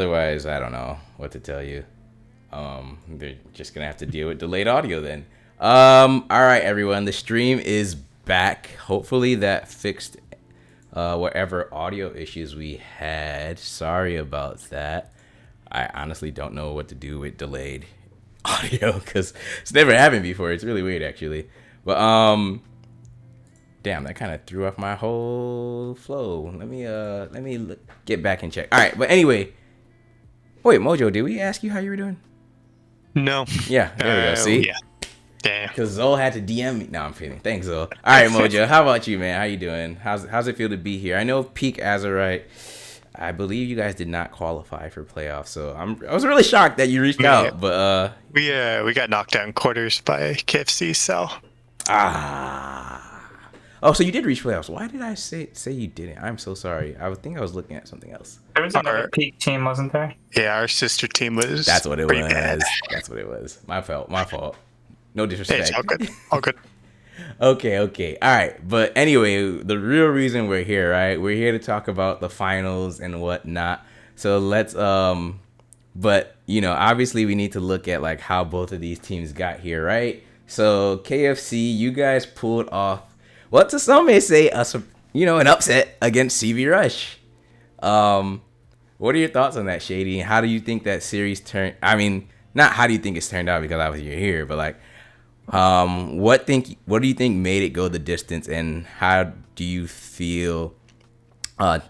Otherwise, I don't know what to tell you. They're just gonna have to deal with delayed audio then. All right, everyone. The stream is back. Hopefully that fixed whatever audio issues we had. Sorry about that. I honestly don't know what to do with delayed audio because it's never happened before. It's really weird, actually. But damn, that kind of threw off my whole flow. Let me get back and check. All right, but anyway, wait, Mojo, did we ask you how you were doing? No. Yeah, there we go. See? Yeah. Damn. Because Zol had to DM me. No, I'm kidding. Thanks, Zol. All right, Mojo, how about you, man? How you doing? How's it feel to be here? I know Peak Azurite, I believe you guys did not qualify for playoffs, so I was really shocked that you reached out. But we got knocked out in quarters by KFC, so oh, so you did reach playoffs. Why did I say you didn't? I'm so sorry. I think I was looking at something else. There was another Peak team, wasn't there? Yeah, our sister team was. That's what it was. Bad. That's what it was. My fault. No disrespect. It's all good. All good. Okay. All right. But anyway, the real reason we're here, right? We're here to talk about the finals and whatnot. So let's but obviously we need to look at like how both of these teams got here, right? So KFC, you guys pulled off what to some may say an upset against CV Rush. What are your thoughts on that, Shady? How do you think that series turned? I mean, not how do you think it's turned out because obviously you're here, but like what do you think made it go the distance, and how do you feel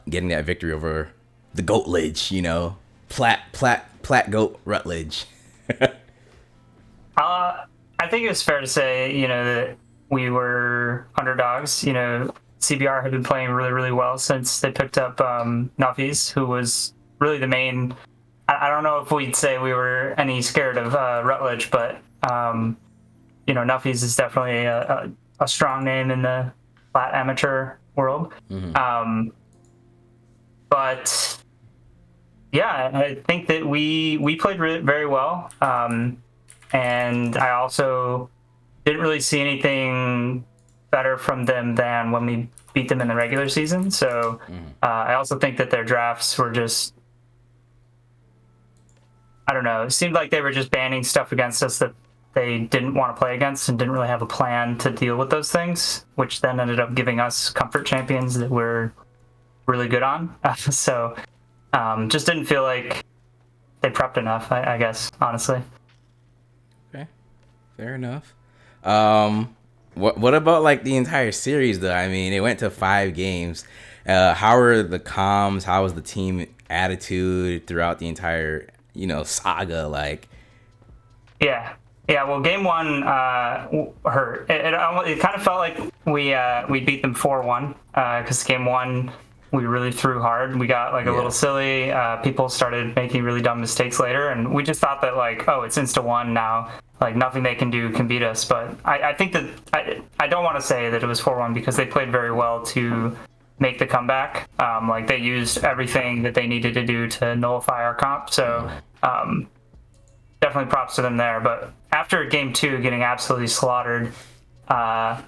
getting that victory over the Goatledge, Platt Goat Rutledge? I think it's fair to say, that we were underdogs. CBR had been playing really, really well since they picked up Nuffies, who was really the main. I don't know if we'd say we were any scared of Rutledge, but Nuffies is definitely a strong name in the flat amateur world. Mm-hmm. But yeah, I think that we played very well, and I also didn't really see anything better from them than when we beat them in the regular season. So I also think that their drafts were just, I don't know, it seemed like they were just banning stuff against us that they didn't want to play against and didn't really have a plan to deal with those things, which then ended up giving us comfort champions that we're really good on. So just didn't feel like they prepped enough, I guess, honestly. Okay, fair enough. What about like the entire series though? I mean, it went to 5 games. How were the comms? How was the team attitude throughout the entire saga? Like, yeah. Well, game 1 hurt. It kind of felt like we beat them 4-1 because game 1 we really threw hard. We got like a little silly. People started making really dumb mistakes later, and we just thought that like, oh, it's insta-1 now. Like nothing they can do can beat us. But I think that I don't want to say that it was 4-1 because they played very well to make the comeback. Like they used everything that they needed to do to nullify our comp. So definitely props to them there. But after game 2 getting absolutely slaughtered, there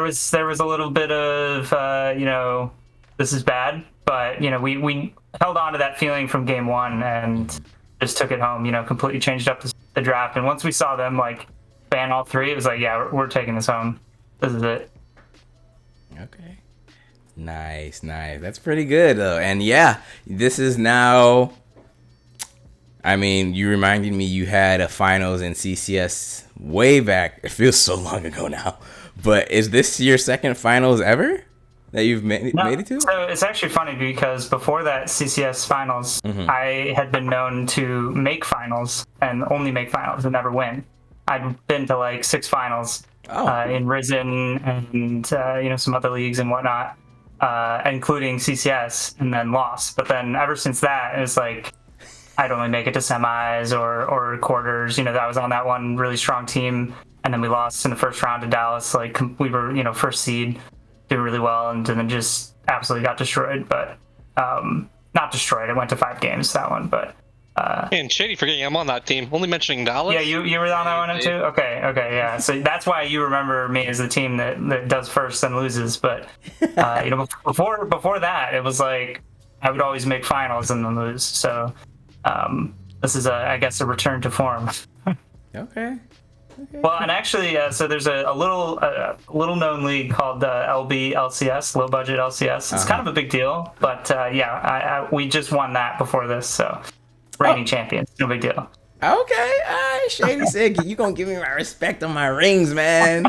was a little bit of this is bad. But we held on to that feeling from game 1 and just took it home. Completely changed up the draft. And once we saw them like ban all 3, it was like, yeah, we're taking this home. This is it. Okay. Nice. That's pretty good though. And yeah, this is now, I mean, you reminded me you had a finals in CCS way back. It feels so long ago now. But is this your second finals ever that you've made it to? So it's actually funny because before that CCS finals, I had been known to make finals and only make finals and never win. I'd been to like 6 finals in Risen and some other leagues and whatnot, including CCS, and then lost. But then ever since that, it was like I'd only make it to semis or quarters. I was on that one really strong team, and then we lost in the first round to Dallas. Like we were first seed, doing really well, and then just absolutely got destroyed. But not destroyed. It went to 5 games that one, but. And Shady forgetting I'm on that team. Only mentioning Dallas. Yeah, you were on that one too. Okay, yeah. So that's why you remember me as the team that does first and loses. But before that, it was like I would always make finals and then lose. So this is, I guess, a return to form. Okay. Well, and actually, so there's a little known league called LB LCS, low budget LCS. It's kind of a big deal, but we just won that before this, so reigning champions, no big deal. Okay, all right. Shady said, "You gonna give me my respect on my rings, man."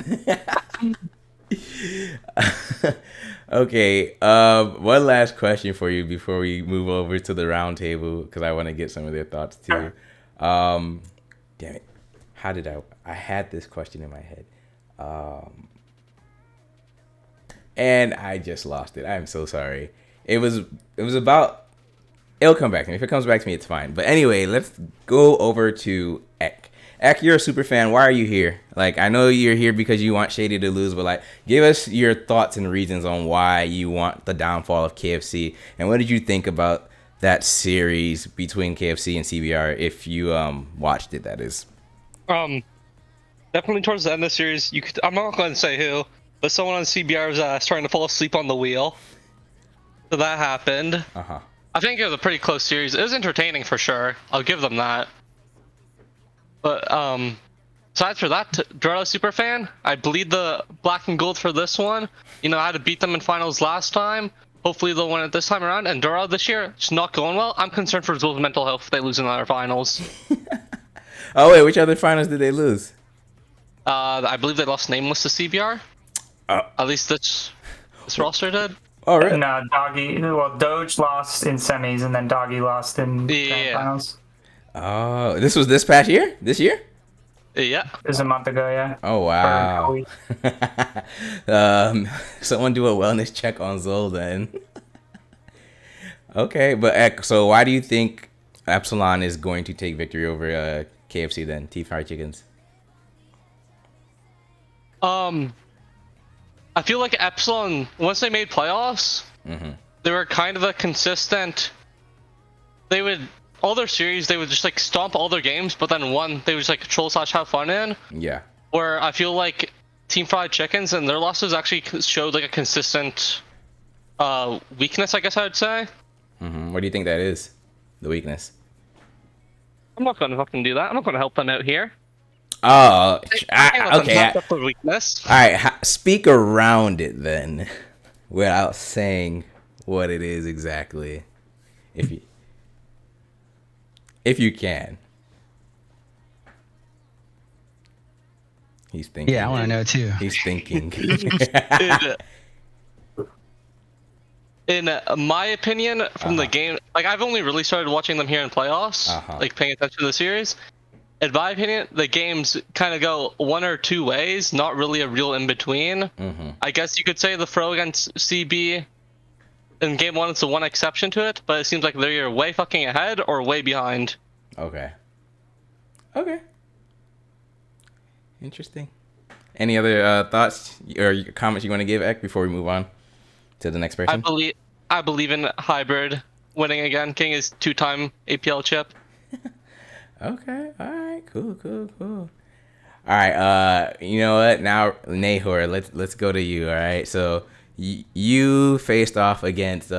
Okay. One last question for you before we move over to the round table, because I want to get some of their thoughts too. Damn it. How did I had this question in my head. And I just lost it. I'm so sorry. It was about, it'll come back to me. If it comes back to me, it's fine. But anyway, let's go over to Ek. Ek, you're a super fan. Why are you here? Like, I know you're here because you want Shady to lose, but like, give us your thoughts and reasons on why you want the downfall of KFC. And what did you think about that series between KFC and CBR, if you watched it, that is? Definitely towards the end of the series, I'm not going to say who, but someone on CBR was starting to fall asleep on the wheel. So that happened. I think it was a pretty close series. It was entertaining for sure. I'll give them that. But aside for that, Dorado super fan. I bleed the black and gold for this one. You know, I had to beat them in finals last time. Hopefully they'll win it this time around. And Dorado this year, it's not going well. I'm concerned for Zul's mental health if they lose in other finals. Oh wait, which other finals did they lose? I believe they lost Nameless to CBR. At least this roster did. Oh, really? No, Doge lost in semis, and then Doggy lost in grand finals. Oh, this was this past year? This year? Yeah. It was a month ago, yeah. Oh, wow. Someone do a wellness check on Zol then. Okay, but so why do you think Epsilon is going to take victory over KFC then, Team Fried Chickens? I feel like Epsilon, once they made playoffs, they were kind of a consistent. All their series, they would just like stomp all their games, but then one, they would just like control / have fun in. Yeah. Where I feel like Team Fried Chickens and their losses actually showed like a consistent weakness, I guess I would say. What do you think that is? The weakness? I'm not going to fucking do that. I'm not going to help them out here. Oh, okay. Weakness. All right, speak around it then, without saying what it is exactly, if you can. He's thinking. Yeah, I want to know too. He's thinking. In my opinion, from the game, like I've only really started watching them here in playoffs, like paying attention to the series. In my opinion, the games kind of go one or two ways, not really a real in between. I guess you could say the Fro against CB in game one is the one exception to it, but it seems like they're either way fucking ahead or way behind. Okay. Interesting. Any other thoughts or comments you want to give, Ek, before we move on to the next person? I believe in Hybrid winning again. King is 2-time APL chip. Okay. All right. Cool. All right. You know what? Now, Nahor, let's go to you. All right. So you faced off against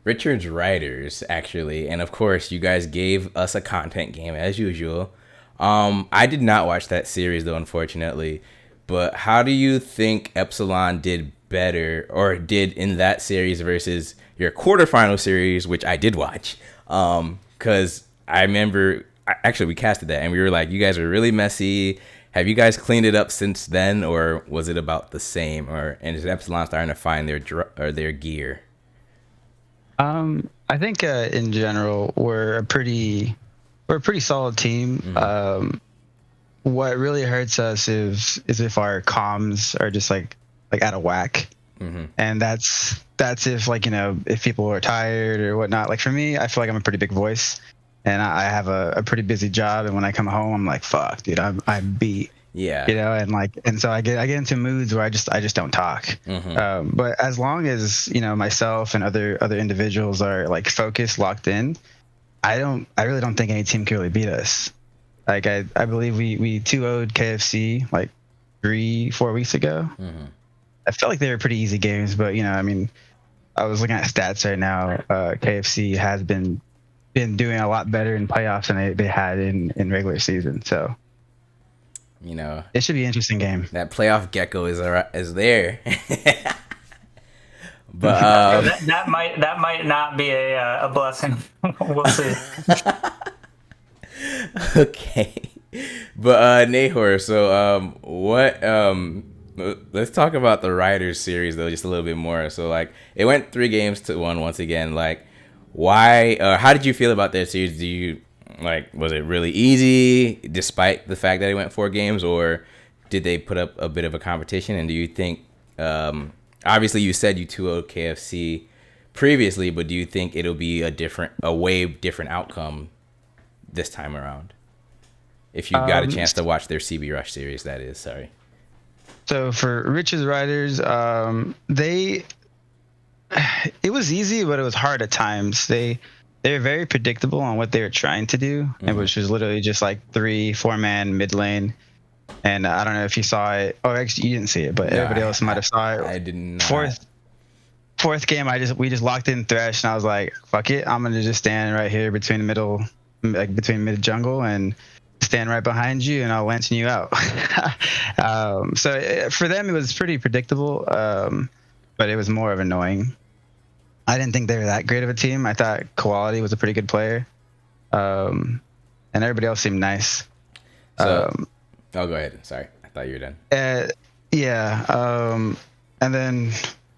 Richard's Riders, actually, and of course, you guys gave us a content game as usual. I did not watch that series though, unfortunately. But how do you think Epsilon did better or did in that series versus your quarterfinal series, which I did watch? Because I remember, actually, we casted that and we were like, you guys are really messy. Have you guys cleaned it up since then, or was it about the same? And is Epsilon starting to find their gear? I think in general we're a pretty solid team. What really hurts us is if our comms are just like out of whack, and that's if if people are tired or whatnot. Like for me, I feel like I'm a pretty big voice, and I have a pretty busy job, and when I come home, I'm like, fuck, dude, I'm beat. Yeah. And so I get into moods where I just don't talk. But as long as myself and other individuals are like focused, locked in, I really don't think any team can really beat us. Like I believe we 2-0'd KFC like 3-4 weeks ago. I felt like they were pretty easy games, but I was looking at stats right now. KFC has been doing a lot better in playoffs than they had in regular season. So, you know, it should be an interesting game. That playoff gecko is there. But that might not be a blessing. We'll see. Okay, but Nahor, so what let's talk about the Riders series though just a little bit more. So like it went 3-1 once again. Like why how did you feel about that series? Do you like, was it really easy despite the fact that it went 4 games, or did they put up a bit of a competition? And do you think obviously you said you 2-0 KFC previously, but do you think it'll be a way different outcome this time around? If you got a chance to watch their CB Rush series, that is, sorry. So for Rich's Riders, it was easy, but it was hard at times. They were very predictable on what they were trying to do, and which was literally just like 3-4 man mid lane. And I don't know if you saw it. Oh, actually, you didn't see it, but everybody else might have saw it. I didn't. Fourth game, we just locked in Thresh, and I was like, "Fuck it, I'm gonna just stand right here between the middle, like between mid jungle, and stand right behind you, and I'll lantern you out." So for them, it was pretty predictable, but it was more of annoying. I didn't think they were that great of a team. I thought Quality was a pretty good player, and everybody else seemed nice. So, go ahead. Sorry, I thought you were done. Yeah, and then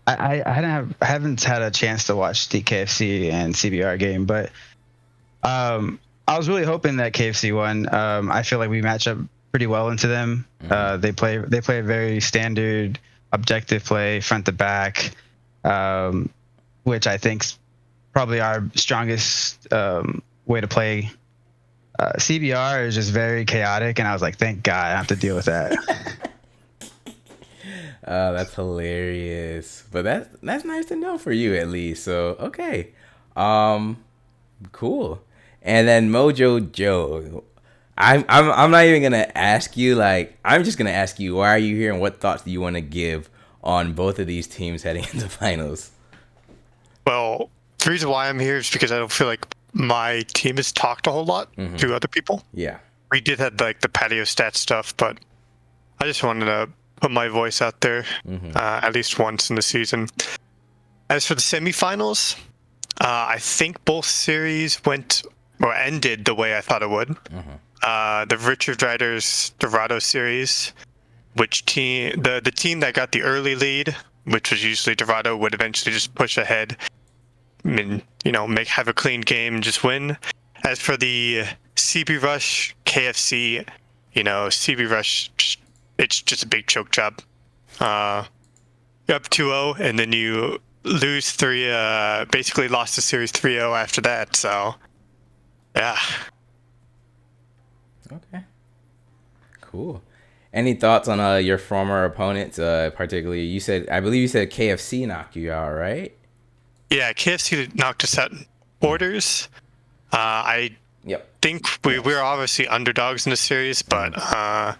I haven't had a chance to watch the KFC and CBR game, but I was really hoping that KFC won. I feel like we match up pretty well into them. They play a very standard objective play, front to back, which I think's probably our strongest way to play. CBR is just very chaotic, and I was like, thank God I don't have to deal with that. That's hilarious. But that's nice to know for you at least. So okay, cool. And then Mojo Joe, I'm not even gonna ask you. Like, I'm just gonna ask you, why are you here, and what thoughts do you want to give on both of these teams heading into finals? Well, the reason why I'm here is because I don't feel like my team has talked a whole lot to other people. Yeah, we did have like the patio stat stuff, but I just wanted to put my voice out there at least once in the season. As for the semifinals, I think both series ended the way I thought it would. The Richard Riders Dorado series, the team that got the early lead, which was usually Dorado, would eventually just push ahead and, have a clean game and just win. As for the CB Rush KFC, CB Rush, it's just a big choke job. You're up 2-0, and then you lose 3, basically lost the series 3-0 after that, so yeah. Okay. Cool. Any thoughts on your former opponents, particularly, I believe you said KFC knocked you out, right? Yeah, KFC knocked us out in orders. I think we were obviously underdogs in the series, but I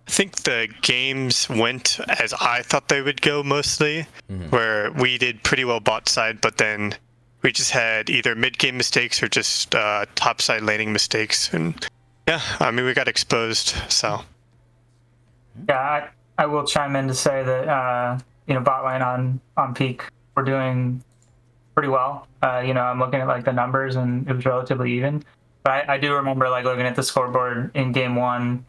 think the games went as I thought they would go mostly, where we did pretty well bot side, but then we just had either mid-game mistakes or just top side laning mistakes. And yeah, I mean, we got exposed, so. Yeah, I will chime in to say that, bot lane on peak, we're doing pretty well. I'm looking at like the numbers, and it was relatively even. But I do remember like looking at the scoreboard in game 1,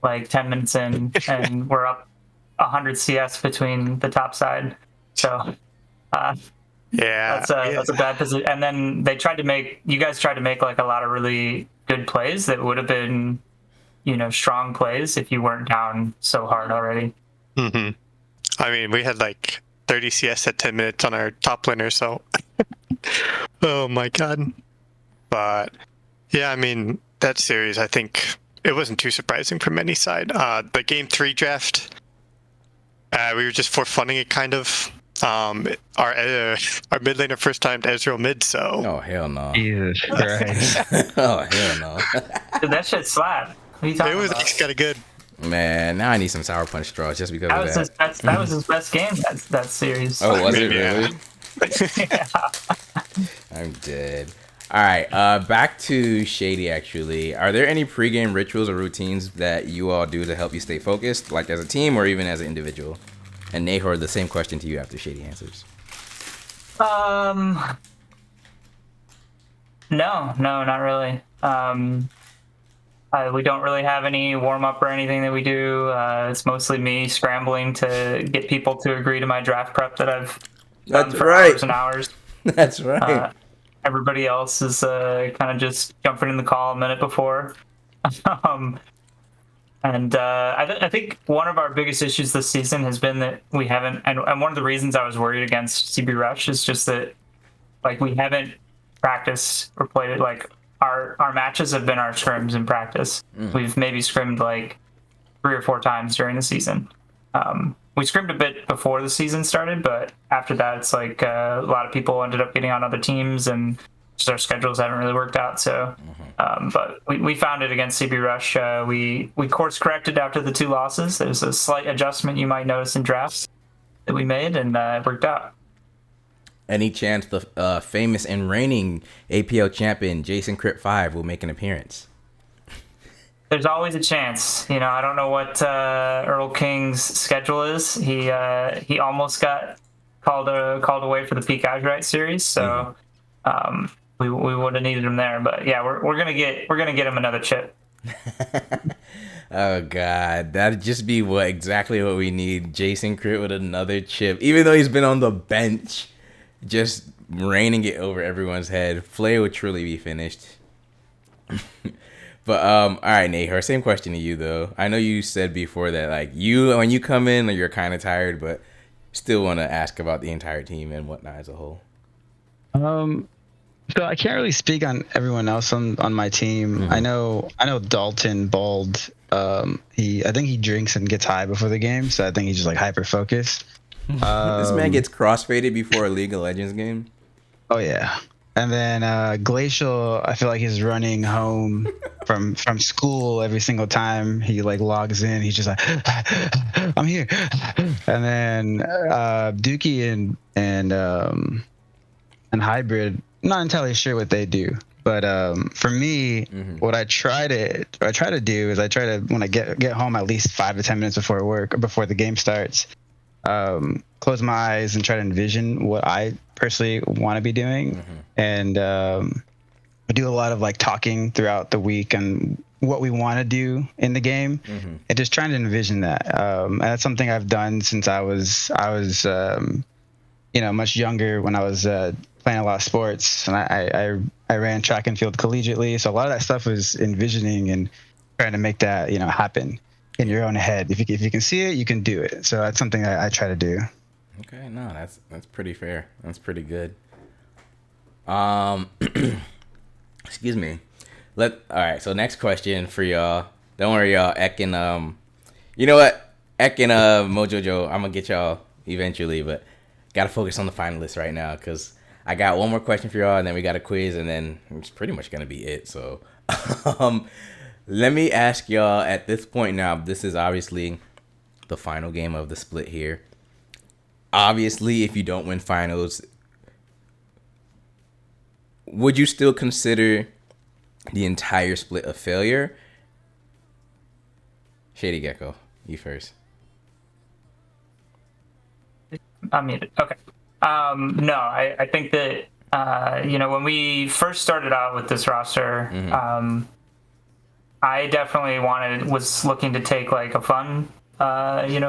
like 10 minutes in, and we're up 100 CS between the top side. So that's a bad position. And then you guys tried to make like a lot of really good plays that would have been, strong plays if you weren't down so hard already. I mean, we had like 30 CS at 10 minutes on our top laner, so oh my God. But yeah, I mean, that series, I think it wasn't too surprising from any side. The game 3 draft, we were just for funning it kind of. Our mid laner first time to Ezreal mid, so. Oh hell no. Jesus Christ. Oh hell no. Dude, that shit slapped. What are you talking it was about? kind of good. Man, now I need some Sour Punch straws just because of that. That was his best game that series. Oh, was it really? I'm dead. All right, back to Shady, actually. Are there any pregame rituals or routines that you all do to help you stay focused, like as a team or even as an individual? And Nahor, the same question to you after Shady answers. No, not really. We don't really have any warm-up or anything that we do. It's mostly me scrambling to get people to agree to my draft prep that I've done for hours and hours. That's right. Everybody else is kind of just jumping in the call a minute before. I think one of our biggest issues this season has been that we haven't, and one of the reasons I was worried against CB Rush is just that, like, we haven't practiced or played it. Like, our matches have been our scrims in practice. We've maybe scrimmed like 3 or 4 times during the season. We scrimmed a bit before the season started, but after that, it's like a lot of people ended up getting on other teams, and just our schedules haven't really worked out. So, but we found it against CB Rush. We course corrected after the 2 losses. There's a slight adjustment you might notice in drafts that we made, and it worked out. Any chance the famous and reigning APL champion Jason Crypt 5 will make an appearance? There's always a chance. You know, I don't know what Earl King's schedule is. He almost got called away for the Peak Azurite series, so we would have needed him there. But yeah, we're gonna get him another chip. Oh God, that'd just be exactly what we need. Jason Crypt with another chip, even though he's been on the bench, just raining it over everyone's head. Flay would truly be finished. But all right, Nahor, same question to you though. I know you said before that like when you come in, you're kind of tired, but still want to ask about the entire team and whatnot as a whole. So I can't really speak on everyone else on my team. I know Dalton Bald. I think he drinks and gets high before the game, so I think he's just like hyper focused. This man gets crossfaded before a League of Legends game. Oh yeah. And then Glacial, I feel like he's running home from school every single time he like logs in. He's just like, I'm here. And then Dookie and Hybrid, not entirely sure what they do. But for me, what I try to do is when I get home at least 5 to 10 minutes before work or before the game starts, close my eyes and try to envision what I personally want to be doing. And I do a lot of like talking throughout the week and what we want to do in the game, and just trying to envision that. And that's something I've done since I was much younger, when I was playing a lot of sports, and I ran track and field collegiately. So a lot of that stuff was envisioning and trying to make that happen in your own head. If you can see it, you can do it. So that's something I try to do. Okay, no, that's pretty fair. That's pretty good. Excuse me. All right. So next question for y'all. Don't worry, y'all. Ek and you know what? Ek and Mojo Joe, I'm gonna get y'all eventually, but gotta focus on the finalists right now because I got one more question for y'all, and then we got a quiz, and then it's pretty much gonna be it. So, let me ask y'all at this point now. This is obviously the final game of the split here. Obviously, if you don't win finals, would you still consider the entire split a failure? Shady Gecko, you first. I'm muted. Okay. No, I think that when we first started out with this roster, I definitely was looking to take like a fun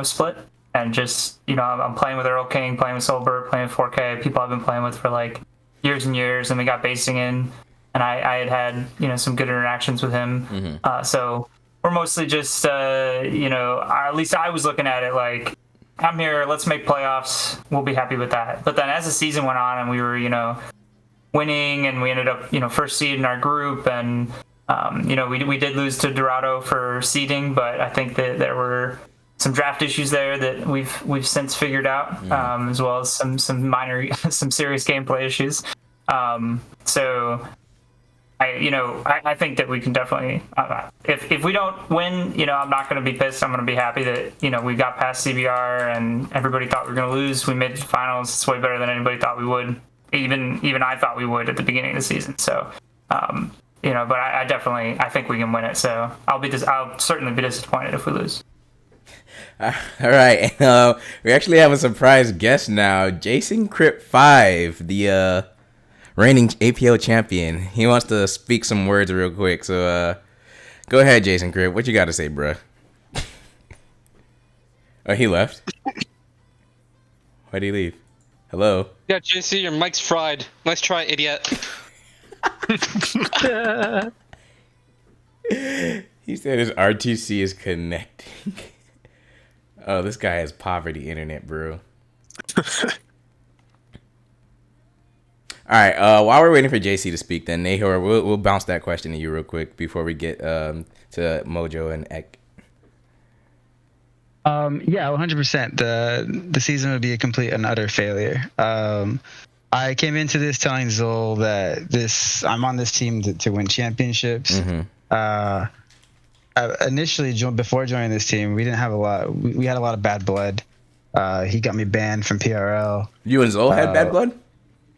split. And just, I'm playing with Earl King, playing with Solberg, playing with 4K, people I've been playing with for like years and years, and we got basing in, and I had some good interactions with him. So we're mostly just, at least I was looking at it like, I'm here, let's make playoffs, we'll be happy with that. But then as the season went on and we were, winning, and we ended up, first seed in our group, and, we did lose to Dorado for seeding, but I think that there were some draft issues there that we've since figured out, as well as some minor, some serious gameplay issues. So I think that we can definitely. If we don't win, I'm not going to be pissed. I'm going to be happy that we got past CBR and everybody thought we were going to lose. We made it to finals. It's way better than anybody thought we would. Even I thought we would at the beginning of the season. So, but I think we can win it. So I'll certainly be disappointed if we lose. All right, we actually have a surprise guest now, Jason Crip 5, the reigning APL champion. He wants to speak some words real quick. So go ahead, Jason Crip. What you got to say, bruh? Oh, he left? Why'd he leave? Hello? Yeah, JC, your mic's fried. Nice try, idiot. He said his RTC is connecting. Oh, this guy has poverty internet, bro. All right. While we're waiting for JC to speak, then Nahor, we'll bounce that question to you real quick before we get to Mojo and Ek. Yeah, 100%. The season would be a complete and utter failure. I came into this telling Zol that I'm on this team to win championships. Mm-hmm. Initially, before joining this team, we didn't have a lot. We had a lot of bad blood. He got me banned from PRL. You and Zol had bad blood?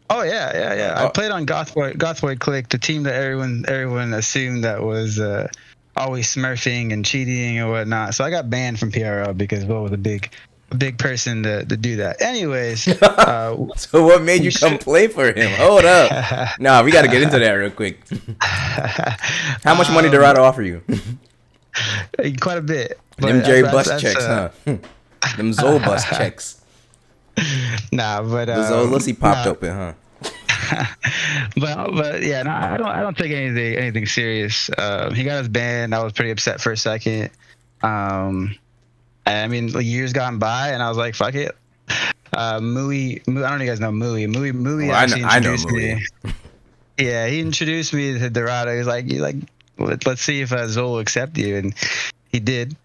Oh yeah. I played on Gothboy Click, the team that everyone assumed that was always smurfing and cheating and whatnot. So I got banned from PRL because Will was a big person to do that. Anyways, so what made you come play for him? Hold up. No, we got to get into that real quick. How much money did Dorado offer you? Quite a bit. Them Jerry Bus checks, huh? Them Zol Bus checks. Nah, but the Zolussy popped open, huh? but yeah, no, I don't think anything serious. He got us banned. I was pretty upset for a second. And I mean, years gone by, and I was like, fuck it. Mui, I don't know if you guys know Mui. Mui actually introduced me. Yeah, he introduced me to Dorado. He was like, let's see if Zol will accept you, and he did.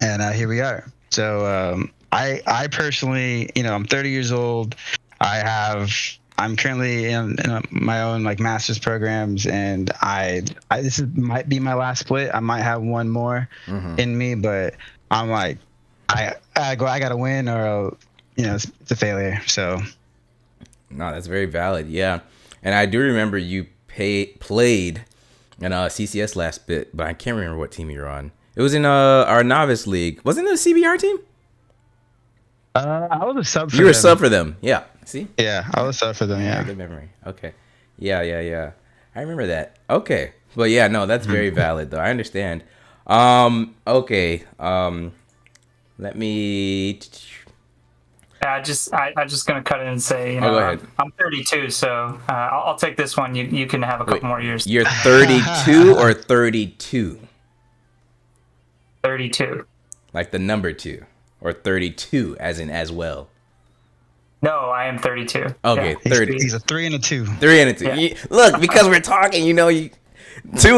And here we are. So I personally, I'm 30 years old. I'm currently in my own master's programs, and this might be my last split. I might have one more in me, but I'm like, I gotta win, or it's a failure. So no, that's very valid. Yeah, and I do remember you played in CCS last bit, but I can't remember what team you're on. It was in our novice league. Wasn't it a CBR team? I was a sub for them. You were a sub for them. Yeah. See? Yeah, I was a sub for them, yeah. Good memory. Okay. Yeah. I remember that. Okay. But yeah, no, that's very valid though. I understand. Okay. Let me I just gonna cut in and say, go ahead. I'm 32, so I'll take this one. You can have a couple more years. You're 32 or 32? 32. Like the number 2, or 32 as well. No, I am 32. Okay, yeah. 30. He's a 3 and a 2. 3 and a 2. Yeah. Look, because we're talking, you 2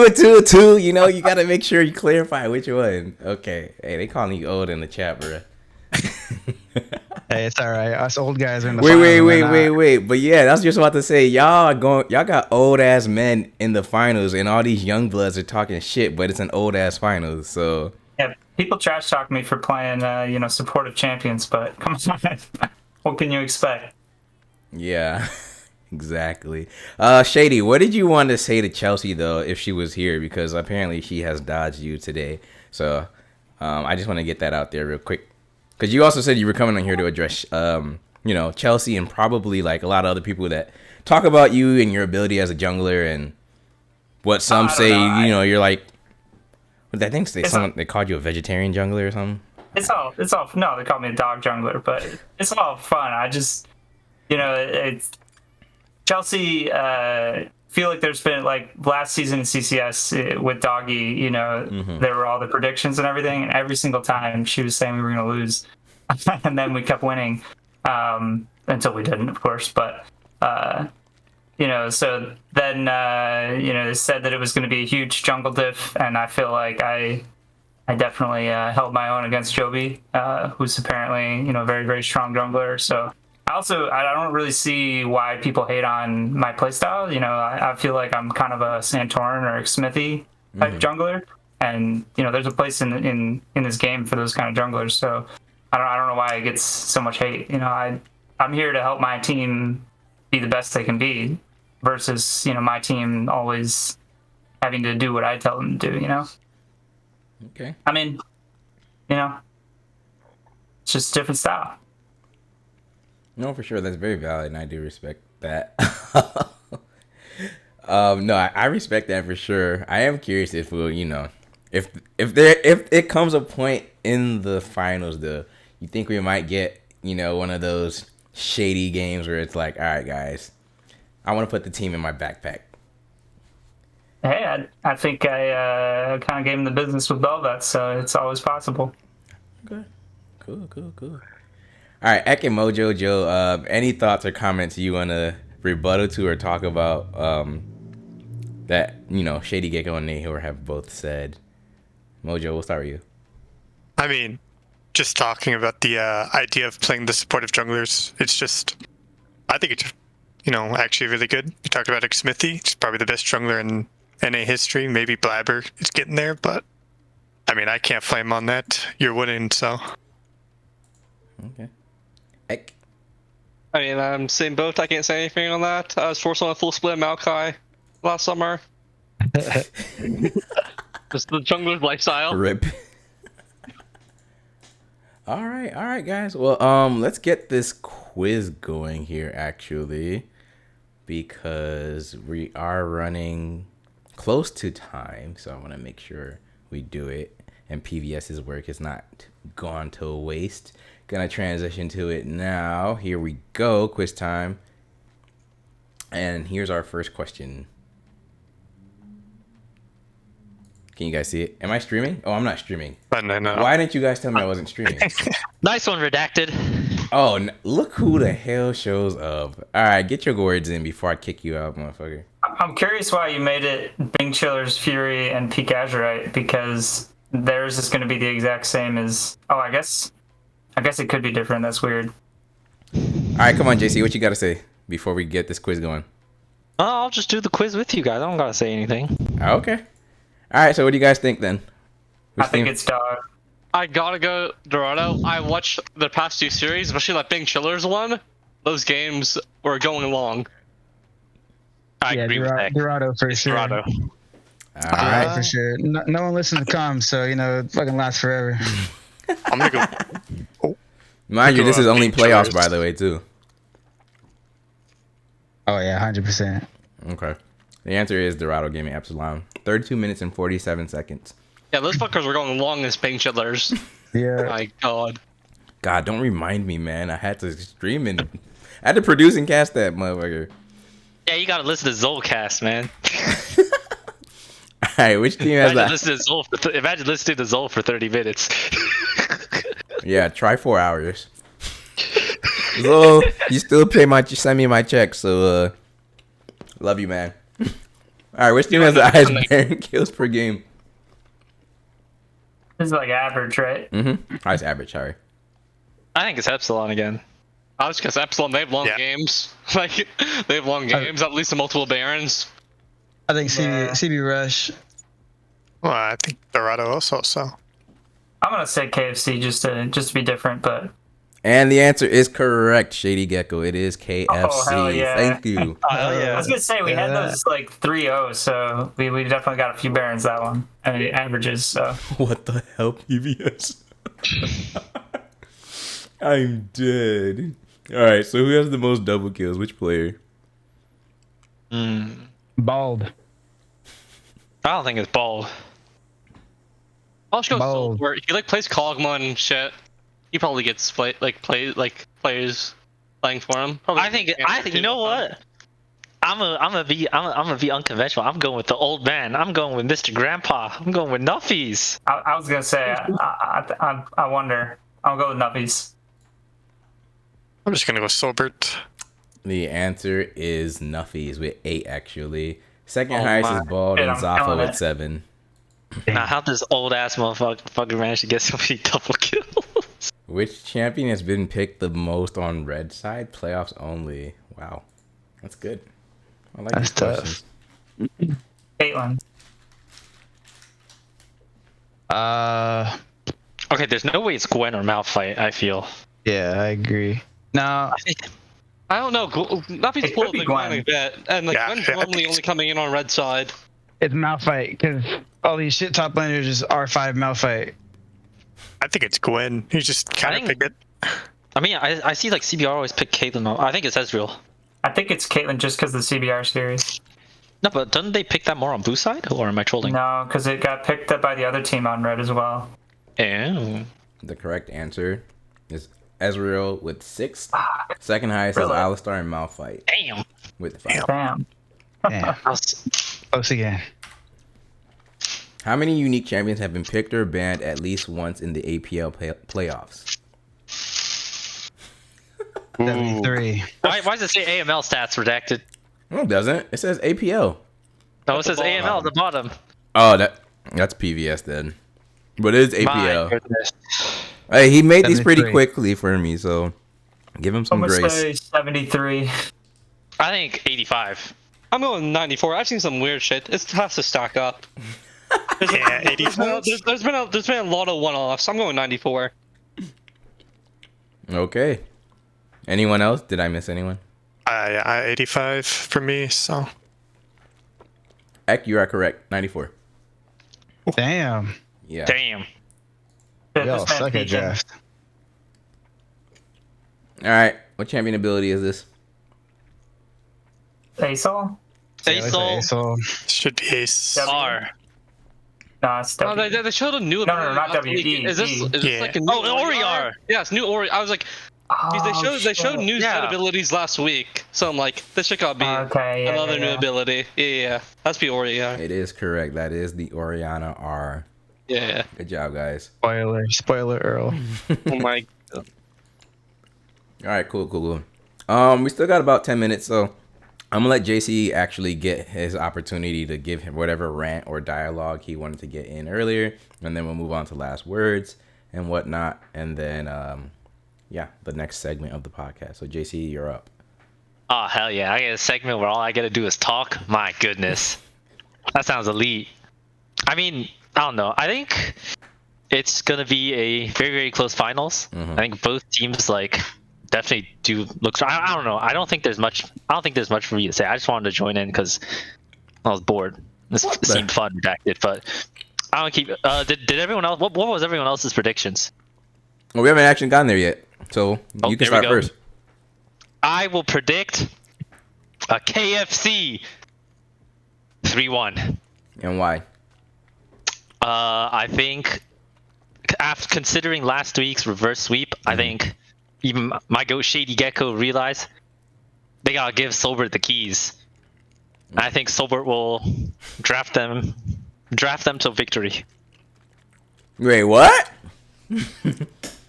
and 2 and 2. You got to make sure you clarify which one. Okay. Hey, they calling you old in the chat, bro. Hey, it's all right. Us old guys are in the wait. But yeah, that's just about to say. Y'all got old ass men in the finals, and all these young bloods are talking shit, but it's an old ass finals. So yeah, people trash talk me for playing, supportive champions, but come on, what can you expect? Yeah, exactly. Shady, what did you want to say to Chelsea though, if she was here? Because apparently she has dodged you today. So I just want to get that out there real quick. Because you also said you were coming on here to address, Chelsea and probably a lot of other people that talk about you and your ability as a jungler and what some say. You're like, what did I think they called you a vegetarian jungler or something? It's all. No, they called me a dog jungler, but it's all fun. I just, it's Chelsea. Feel like there's been last season in CCS with Doggy, there were all the predictions and everything, and every single time she was saying we were going to lose, and then we kept winning until we didn't, of course. But so then they said that it was going to be a huge jungle diff, and I feel like I definitely held my own against Joby, who's apparently very, very strong jungler. So I don't really see why people hate on my playstyle. You know, I feel like I'm kind of a Santorin or a Smithy type jungler, and you know, there's a place in this game for those kind of junglers. So I don't know why it gets so much hate. You know, I'm here to help my team be the best they can be, versus you know my team always having to do what I tell them to do. You know. Okay. I mean, you know, it's just a different style. No, for sure. That's very valid, and I do respect that. No, I respect that for sure. I am curious if we'll, you know, if it comes a point in the finals, though, you think we might get, you know, one of those shady games where it's like, all right, guys, I want to put the team in my backpack. Hey, I think I kind of gave him the business with Belvet, so it's always possible. Okay. Cool. All right, Ek and Mojo Joe, any thoughts or comments you want to rebuttal to or talk about that, you know, Shady Gecko and Nahor have both said? Mojo, we'll start with you. I mean, just talking about the idea of playing the supportive junglers, it's just, I think it's, you know, actually really good. You talked about Smithy, it's probably the best jungler in NA history. Maybe Blabber is getting there, but I mean, I can't flame on that. You're winning, so. Okay. Ek. I mean, same boat. I can't say anything on that. I was forced on a full split Maokai last summer. Just the jungler's lifestyle. Rip. All right, guys. Well, let's get this quiz going here, actually, because we are running close to time, so I want to make sure we do it, and PVS's work is not gone to waste. Gonna transition to it now. Here we go, quiz time. And here's our first question. Can you guys see it? Am I streaming? Oh, I'm not streaming. No. Why didn't you guys tell me I wasn't streaming? Nice one, Redacted. Oh, look who the hell shows up. All right, get your words in before I kick you out, motherfucker. I'm curious why you made it Bing Chiller's Fury and Peak Azurite, because theirs is going to be the exact same as... Oh, I guess it could be different. That's weird. All right, come on, JC. What you got to say before we get this quiz going? Oh, I'll just do the quiz with you guys. I don't gotta say anything. Okay. All right, so what do you guys think then? I think it's dog. I gotta go Dorado. I watched the past two series, especially that Bing Chillers one. Those games were going long. I agree with that. Dorado for sure. Dorado. All right. For sure. No one listens to comms, so, you know, it fucking lasts forever. I'm gonna go. Oh. Mind you, this is only playoffs, by the way, too. Oh, yeah, 100%. Okay. The answer is Dorado Gaming Epsilon. 32 minutes and 47 seconds. Yeah, those fuckers were going long as Bing Chillers. Yeah. My God. God, don't remind me, man. I had to stream and I had to produce and cast that motherfucker. Yeah, you gotta listen to Zolcast, man. All right, which team has that? Imagine listening to Zol for 30 minutes. Yeah, try 4 hours. So you still send me my check, so love you, man. All right, which team has the highest Baron kills per game? This is like average, right? Mm-hmm. Highest average, sorry. I think it's Epsilon again. I was because Epsilon, they have long games. Like, they have long games, at least the multiple Barons. I think CB Rush. Well, I think Dorado also, so. I'm going to say KFC just to be different, but... And the answer is correct, Shady Gecko. It is KFC. Oh, hell yeah. Thank you. I was going to say, we had those like 3-0, so we definitely got a few Barons that one. And the averages, so... What the hell, PBS? I'm dead. All right, so who has the most double kills? Which player? Bald. I don't think it's Bald. I'll just go Soul, where he like plays Kog'Maw and shit. He probably gets players playing for him. Probably I think you know what? I'm gonna be unconventional. I'm going with the old man. I'm going with Mr. Grandpa. I'm going with Nuffies. I was gonna say I wonder. I'll go with Nuffies. I'm just gonna go Sobert. The answer is Nuffies with 8, actually. Second highest is Bald and Zaffa with 7. Now, how does old ass motherfucker manage to get so many double kills? Which champion has been picked the most on red side? Playoffs only. Wow. That's good. I like That's these questions. Caitlyn. Okay, there's no way it's Gwen or Malphite, I feel. Yeah, I agree. No, I don't know. Navi's It pulled could be the Gwen. Gwen a bit, and like Yeah, Gwen's I normally think only coming in on red side. it's Malphite because all these shit top laners just R5 Malphite. I think it's Gwen. You just kind of think- pick it. I mean, I see like CBR always pick Caitlyn. I think it's Ezreal. I think it's Caitlyn just because the CBR series. No, but doesn't they pick that more on blue side, or am I trolling? No, because it got picked up by the other team on red as well. Oh. The correct answer is Ezreal with 6. Second highest Really? is Alistar and Malphite Damn. with 5. Damn. Damn, close again. How many unique champions have been picked or banned at least once in the APL playoffs? 73. Why does it say AML stats redacted? No, it doesn't. It says APL. No, it says AML at the bottom. Oh, that's PVS then. But it is My APL. goodness. Hey, he made these pretty 73. quickly for me, so give him some I'm gonna grace. say 73. I think 85. I'm going 94. I've seen some weird shit. It has to stack up. Yeah, 84. There's been a lot of one-offs. I'm going 94. Okay. Anyone else? Did I miss anyone? 85 for me, so. Ek, you are correct. 94. Damn. Yeah. Damn. Yeah, Y'all this man suck at peaking. draft. All right. What champion ability is this? ASOL? Aesol Should be Ace. Yeah. R. No, it's Oh, W. they showed a new No, ability. not last week. W, E, Is this Yeah. like a new Ori R. Yeah, it's new Ori. I was like, geez, they showed new set Yeah. abilities last week, so I'm like, this should gotta be Okay, yeah, another yeah, new yeah. ability. Yeah, that's be Ori. Yeah, It is correct. That is the Orianna R. yeah. Good job, guys. Spoiler Earl. Oh my. All right, cool. We still got about 10 minutes, so I'm gonna let JC actually get his opportunity to give him whatever rant or dialogue he wanted to get in earlier, and then we'll move on to last words and whatnot, and then the next segment of the podcast. So JC, you're up. Oh, hell yeah. I get a segment where all I gotta do is talk. My goodness. That sounds elite. I mean, I don't know. I think it's gonna be a very, very close finals. I think both teams definitely do look strong. I don't know. I don't think there's much for me to say. I just wanted to join in because I was bored. This seemed fun, redacted, but I don't keep. Did everyone else? What was everyone else's predictions? Well, we haven't actually gotten there yet, so you can there we start go. first. I will predict a KFC 3-1. And why? I think, after considering last week's reverse sweep, I think even my goat Shady Gecko realized they gotta give Sobert the keys. I think Sobert will draft them to victory. Wait, what?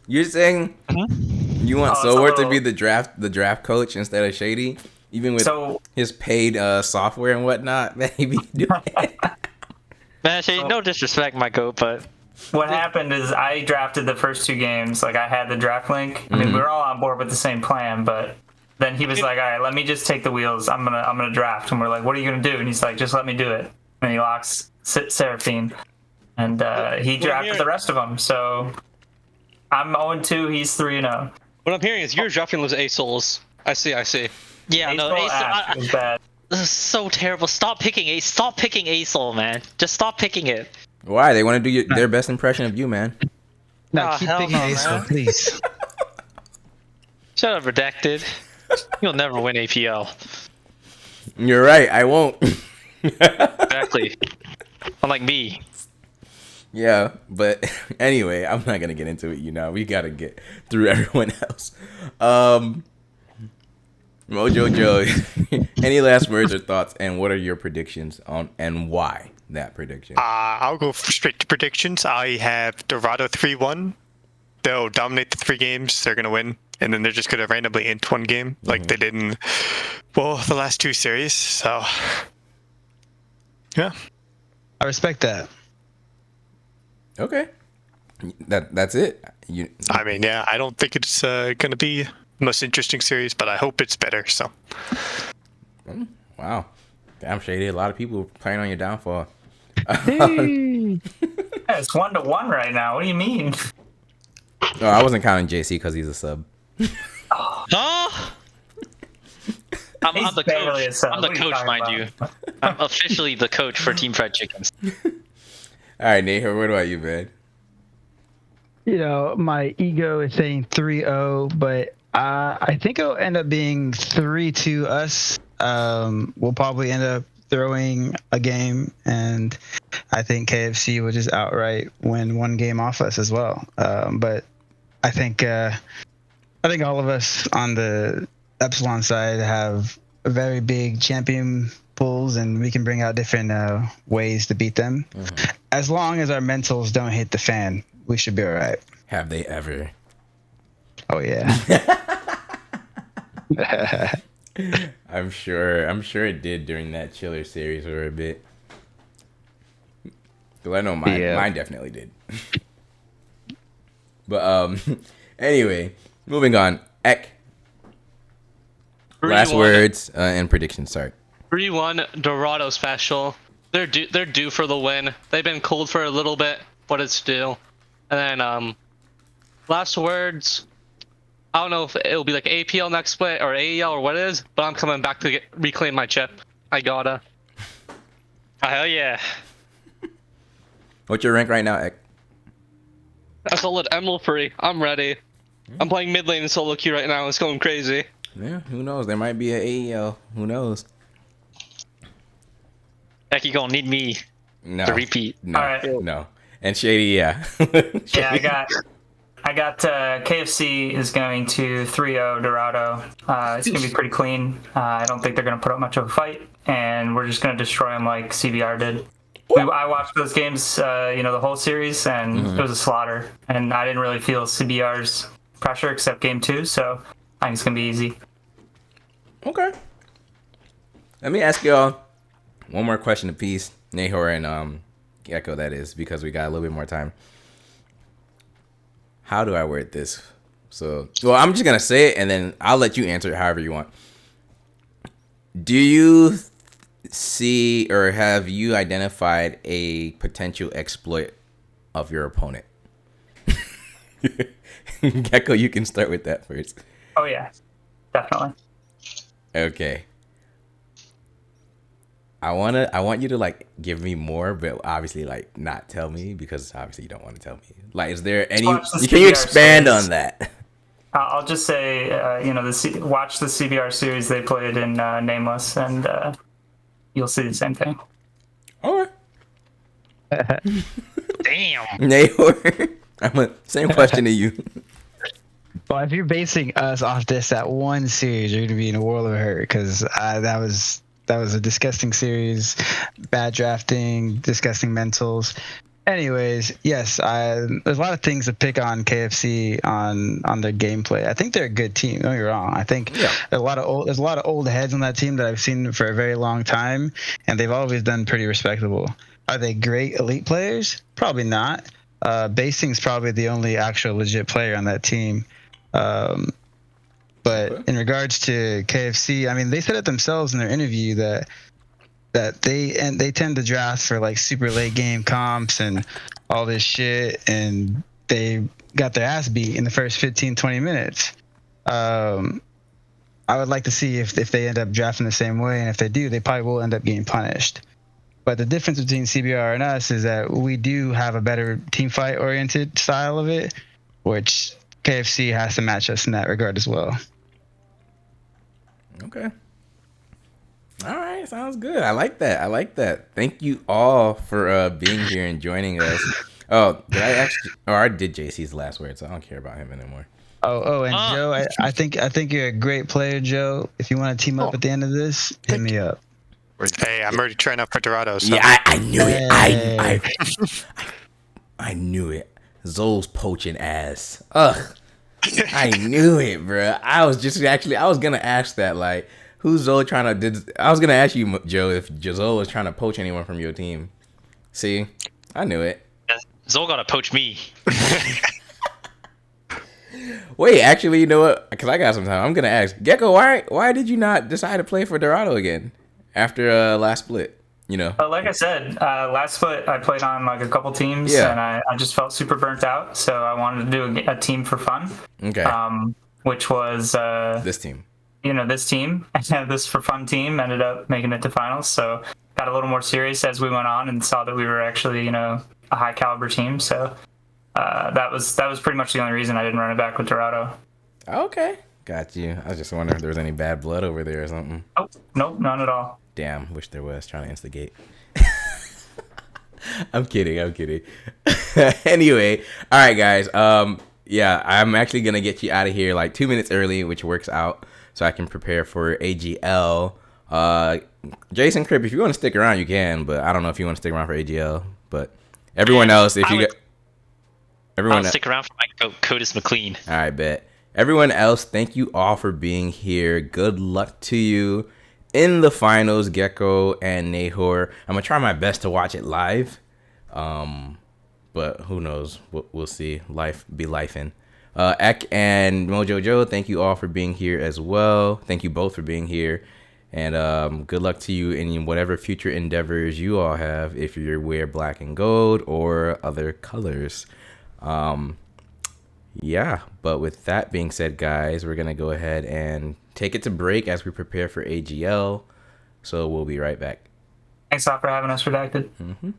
You're saying you want Oh, Sower to so- be the draft coach instead of Shady, even with So- his paid software and whatnot that he be doing? Man, Shady, no disrespect, my goat, but What happened is I drafted the first 2 games. Like, I had the draft link. I mean, we were all on board with the same plan, but then he was like, all right, let me just take the wheels. I'm gonna draft. And we're like, what are you gonna do? And he's like, just let me do it. And he locks Seraphine. And he drafted the rest of them. So I'm 0-2. He's 3-0. What I'm hearing is you're drafting those A-Souls. I see. yeah, no, Ace Ace, was bad. this is so terrible. Stop picking Ace-Soul, man. Just stop picking it. Why? They want to do their best impression of you, man. No, Oh, keep hell picking no, Ace, man. please. Shut up, redacted. You'll never win APL. You're right. I won't. Exactly. Unlike me. Yeah, but anyway, I'm not gonna get into it. We gotta get through everyone else. Mojo Joe, any last words or thoughts, and what are your predictions on and why that prediction? I'll go straight to predictions. I have Dorado 3-1. They'll dominate the 3 games. They're going to win. And then they're just going to randomly int 1 game like they did in, the last 2 series. So, yeah. I respect that. Okay, That's it. I mean, yeah, I don't think it's going to be the most interesting series, but I hope it's better. So. Wow. Damn, Shady. A lot of people playing on your downfall. Yeah, it's 1-1 right now. What do you mean? No, I wasn't counting JC because he's a sub. Huh? I'm He's the barely a coach. sub. I'm the What are you coach, talking mind about? you. I'm officially the coach for Team Fried Chickens. All right, Nate, what about you, man? You know, my ego is saying 3-0, but I think it'll end up being 3-2 us. We'll probably end up throwing a game, and I think KFC will just outright win one game off us as well. But I think all of us on the Epsilon side have a very big champion pools, and we can bring out different ways to beat them. Mm-hmm. As long as our mentals don't hit the fan, we should be all right. Have they ever? Oh yeah. I'm sure it did during that Chiller series for a bit. Cause I know mine definitely did. But anyway, moving on. Ek. Last words and predictions. Sorry. 3-1 Dorado special. They're due for the win. They've been cold for a little bit, but it's due. And then last words. I don't know if it'll be like APL next split or AEL or what it is, but I'm coming back to reclaim my chip. I gotta. Oh, hell yeah. What's your rank right now, Ek? I solid Emerald free. I'm ready. I'm playing mid lane in solo queue right now. It's going crazy. Yeah, who knows? There might be an AEL. Who knows? Heck, you gonna need me to repeat. No, all right. No. And Shady, yeah. Yeah, I got KFC is going to 3-0 Dorado. It's going to be pretty clean. I don't think they're going to put up much of a fight, and we're just going to destroy them like CBR did. I watched those games, the whole series, and it was a slaughter. And I didn't really feel CBR's pressure except game 2, so I think it's going to be easy. Okay. Let me ask y'all one more question apiece. Nahor and Gecko, that is, because we got a little bit more time. How do I word this? Well, I'm just going to say it, and then I'll let you answer it however you want. Do you see or have you identified a potential exploit of your opponent? Gecko, you can start with that first. Oh, yeah. Definitely. Okay. I want you to like give me more, but obviously like not tell me because obviously you don't want to tell me. Like, is there any? Can you expand on that? I'll just say, watch the CBR series they played in Nameless, and you'll see the same thing. All right. Damn. Nahor, same question to you. Well, if you're basing us off that one series, you're gonna be in a world of hurt because that was a disgusting series, bad drafting, disgusting mentals. Anyways, yes, there's a lot of things to pick on KFC on their gameplay. I think they're a good team. Don't get me wrong. I think there's a lot of old heads on that team that I've seen for a very long time, and they've always done pretty respectable. Are they great elite players? Probably not. Basing's probably the only actual legit player on that team. But in regards to KFC, I mean, they said it themselves in their interview that they tend to draft for like super late game comps and all this shit, and they got their ass beat in the first 15-20 minutes. I would like to see if they end up drafting the same way, and if they do, they probably will end up getting punished. But the difference between CBR and us is that we do have a better team fight oriented style of it, which KFC has to match us in that regard as well. Okay. All right, sounds good. I like that. Thank you all for being here and joining us. Oh, did I actually? Oh, I did JC's last word, so I don't care about him anymore. Oh, and Joe, I think you're a great player, Joe. If you want to team up at the end of this, hit me up. Hey, I'm already trying out for Dorado. So. Yeah, I knew it. I knew it. Zol's poaching ass. Ugh. I knew it, bro. I was gonna ask that, like, who's Zol trying to? I was gonna ask you, Joe, if Zol was trying to poach anyone from your team. See, I knew it. Zol gotta poach me. Wait, actually, you know what? Because I got some time. I'm gonna ask Gecko. Why did you not decide to play for Dorado again after last split? You know. Like I said, last split I played on like a couple teams, and I just felt super burnt out. So I wanted to do a team for fun. Okay. Which was this team. This team, this for fun team ended up making it to finals. So got a little more serious as we went on and saw that we were actually, a high caliber team. So that was pretty much the only reason I didn't run it back with Dorado. Okay, got you. I was just wondering if there was any bad blood over there or something. Oh, nope, none at all. Damn, wish there was. Trying to instigate. I'm kidding. Anyway, all right, guys. Yeah, I'm actually gonna get you out of here like 2 minutes early, which works out, so I can prepare for AGL. Jason, Crip, if you want to stick around, you can, but I don't know if you want to stick around for AGL. But everyone else, I'll stick around for my Codis McLean. All right, bet. Everyone else, thank you all for being here. Good luck to you in the finals, Gecko and Nahor. I'm gonna try my best to watch it live, but who knows? We'll see. Life be lifing. Ek and Mojo Joe, thank you all for being here as well. Thank you both for being here, and good luck to you in whatever future endeavors you all have. If you wear black and gold or other colors. Yeah, but with that being said, guys, we're gonna go ahead and take it to break as we prepare for AGL. So we'll be right back. Thanks all for having us, Redacted. Mm-hmm.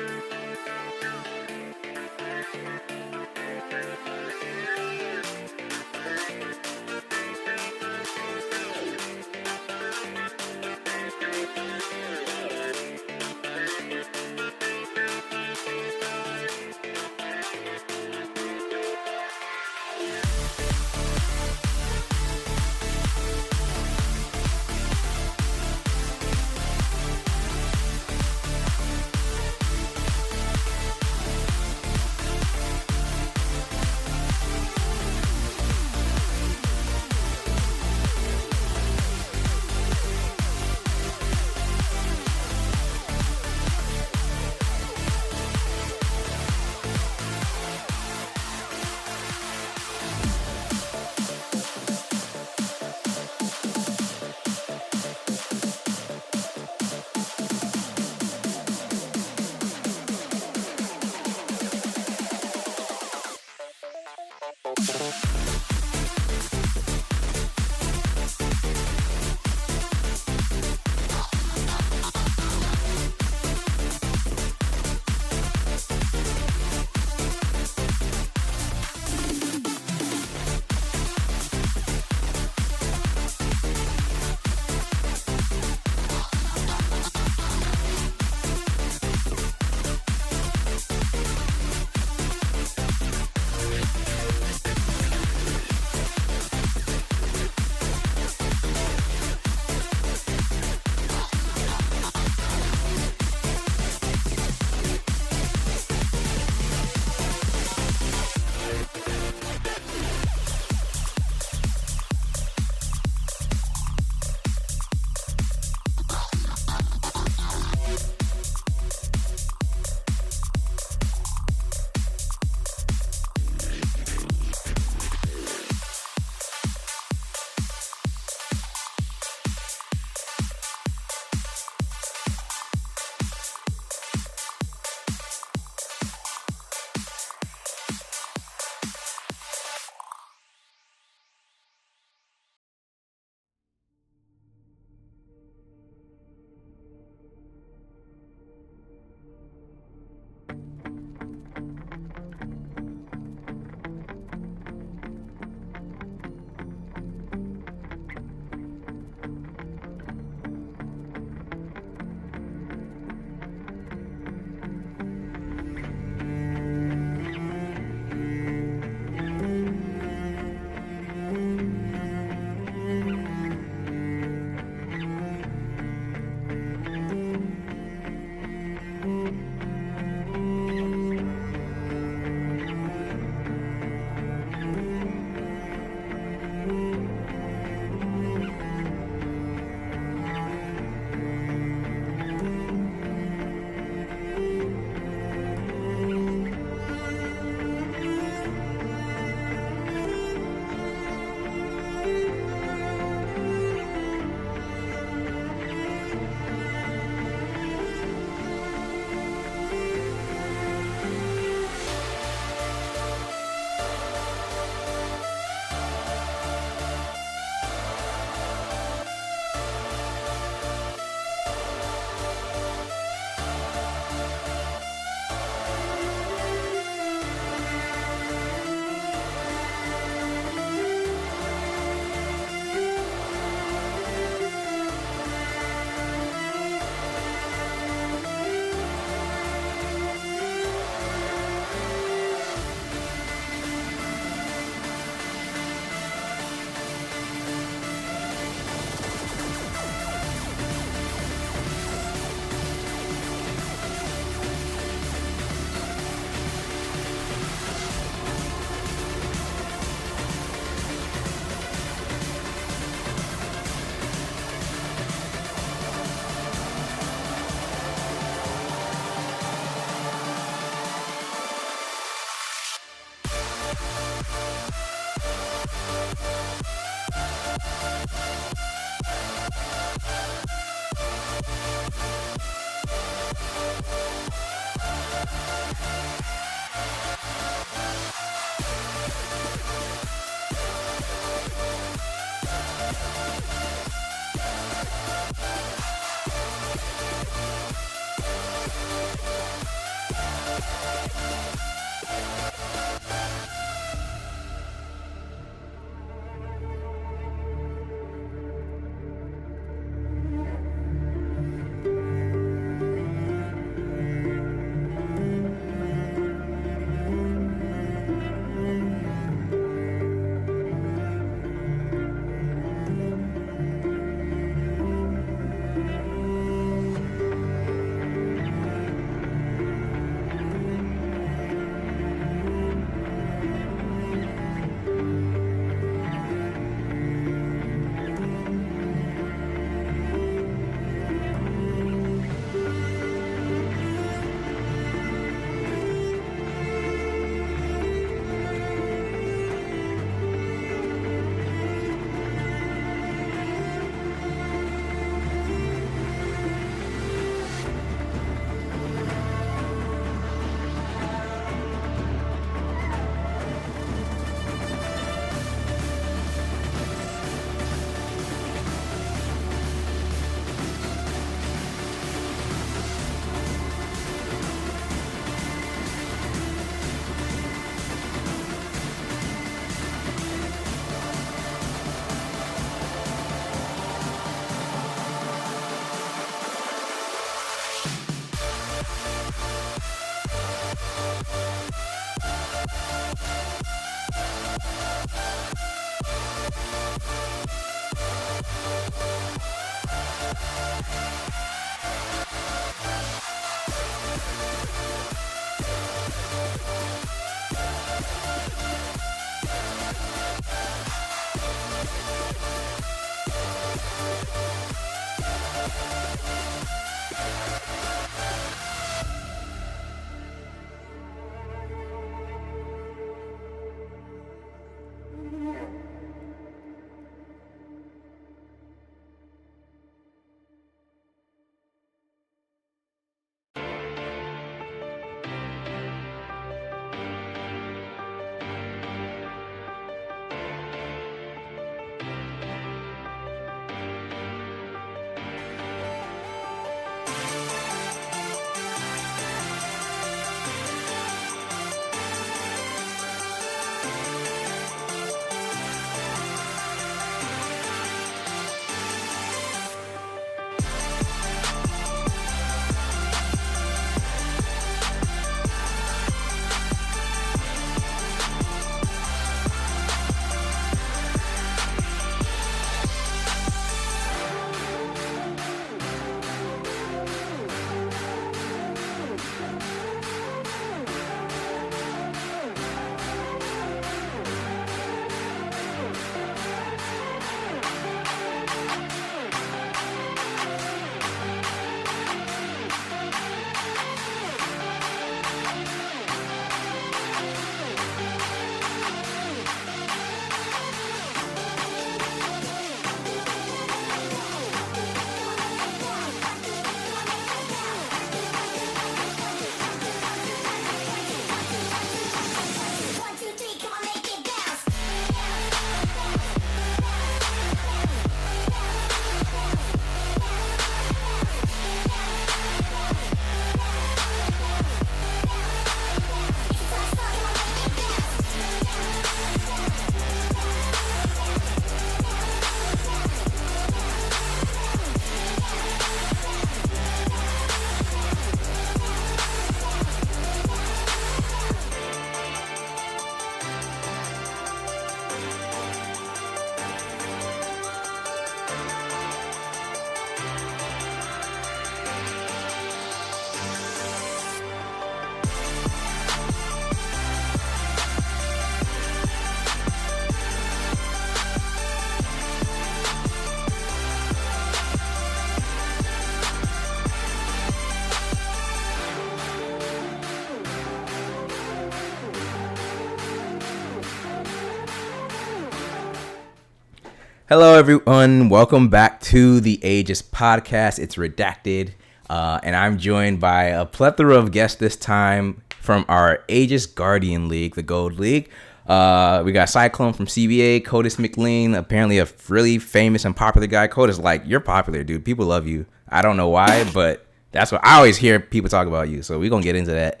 Hello, everyone. Welcome back to the Aegis podcast. It's Redacted, and I'm joined by a plethora of guests this time from our Aegis Guardian League, the Gold League. We got Cyclone from CBA, Codis McLean, apparently a really famous and popular guy. Codis, like, you're popular, dude. People love you. I don't know why, but that's what I always hear people talk about you. So we're going to get into that.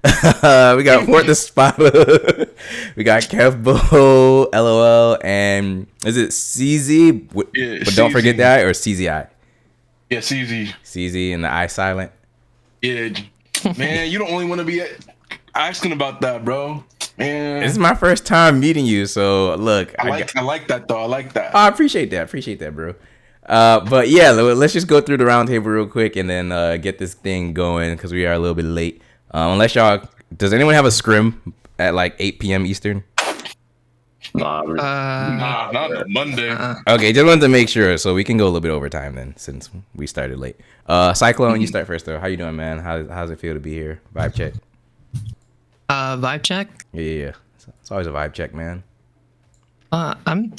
We got Fort the Spotter. We got Kevbo, LOL, and is it CZ? Yeah, but don't CZ. forget that, or CZI? Yeah, CZ. CZ and the I silent. Yeah, man, you don't only want to be asking about that, bro. Man, This is my first time meeting you, so look. I like that though. I like that. I appreciate that, bro. But yeah, let's just go through the roundtable real quick and then get this thing going because we are a little bit late. Unless y'all, does anyone have a scrim at like 8 p.m. Eastern? Nah, not on Monday. Okay, just wanted to make sure so we can go a little bit over time then since we started late. Cyclone, you start first though. How you doing, man? How's it feel to be here? Vibe check. Vibe check? Yeah. It's always a vibe check, man. I'm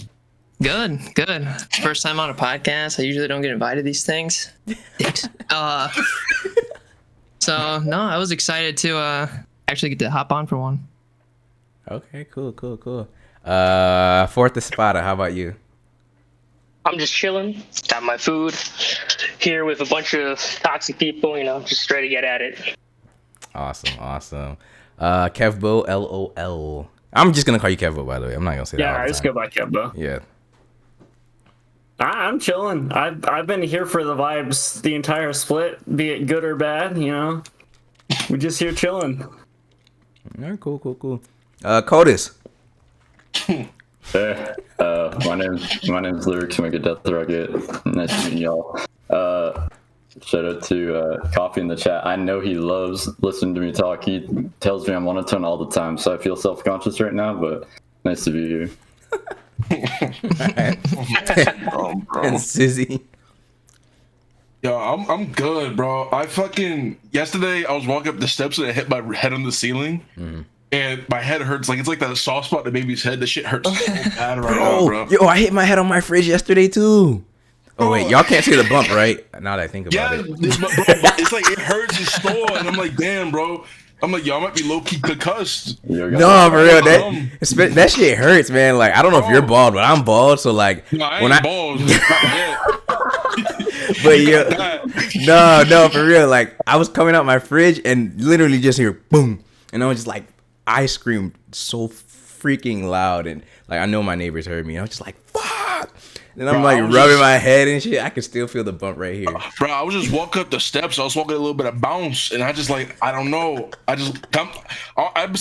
good. First time on a podcast. I usually don't get invited to these things. So no, I was excited to actually get to hop on for one. Okay, cool. Fort the Spotter, how about you? I'm just chilling. Got my food here with a bunch of toxic people, just ready to get at it. Awesome. Kevbo, LOL. I'm just gonna call you Kevbo, by the way. I'm not gonna say that. Yeah, I just go by Kevbo. Yeah. I'm chilling. I've been here for the vibes the entire split, be it good or bad. We just here chilling. All right, cool. Codis. Hey, my name's Lyrics Make a Death Rocket. Nice meeting y'all. Shout out to Coffee in the chat. I know he loves listening to me talk. He tells me I'm monotone all the time, so I feel self-conscious right now, but nice to be here. And Sizzy. Yo, I'm good, bro. Yesterday I was walking up the steps and I hit my head on the ceiling. And my head hurts. Like, it's like that soft spot in the baby's head. The shit hurts so bad right now, bro. Yo, I hit my head on my fridge yesterday too. Oh wait, y'all can't see the bump, right? Now that I think about it. It's like it hurts in store, and I'm like, damn, bro. I'm like, y'all might be low key concussed. No, for real, that shit hurts, man. Like, I don't know if you're bald, but I'm bald, so like, no, I ain't bald. But yeah, no, for real. Like, I was coming out my fridge and literally just hear boom, and I was just like, I screamed so freaking loud, and like, I know my neighbors heard me. I was just like, fuck. And I'm like rubbing my head and shit. I can still feel the bump right here. Bro, I was just walking up the steps. I was walking a little bit of bounce, and I just like, I don't know. I was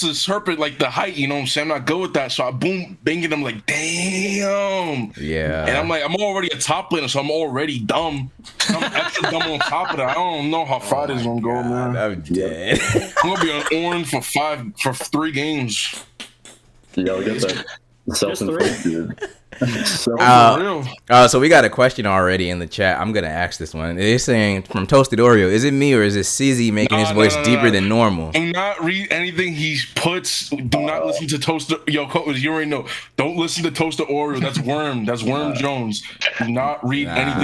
just herping like the height, you know what I'm saying? I'm not good with that. So I boom, banging. I'm like, damn. Yeah. And I'm like, I'm already a top laner, so I'm already dumb. I'm extra dumb on top of that. I don't know how far this is gonna go, man. I'm dead. I'm gonna be on orange for 3 games. Y'all get that self-inflicted. So we got a question already in the chat. I'm gonna ask this one. They're saying from Toasted Oreo, is it me or is it CZ making his voice deeper than normal? Do not read anything he puts. Do not listen to Toaster. Yo, you already know. Don't listen to Toaster Oreo. That's Worm. That's Worm Jones. Do not read anything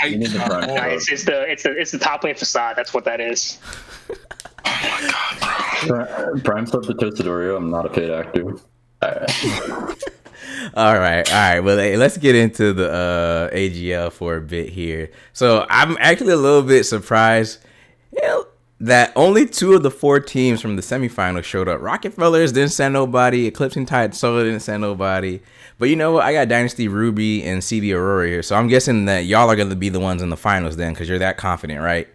he types. It's the top lane facade. That's what that is. Oh my god, bro. Prime sub to Toasted Oreo. I'm not a paid actor. All right. Well, let's get into the AGL for a bit here. So I'm actually a little bit surprised, that only 2 of the 4 teams from the semifinals showed up. Rockefellers didn't send nobody. Eclipsing Tide Solo didn't send nobody. But you know what? I got Dynasty Ruby and CB Aurora here, so I'm guessing that y'all are gonna be the ones in the finals then, because you're that confident, right?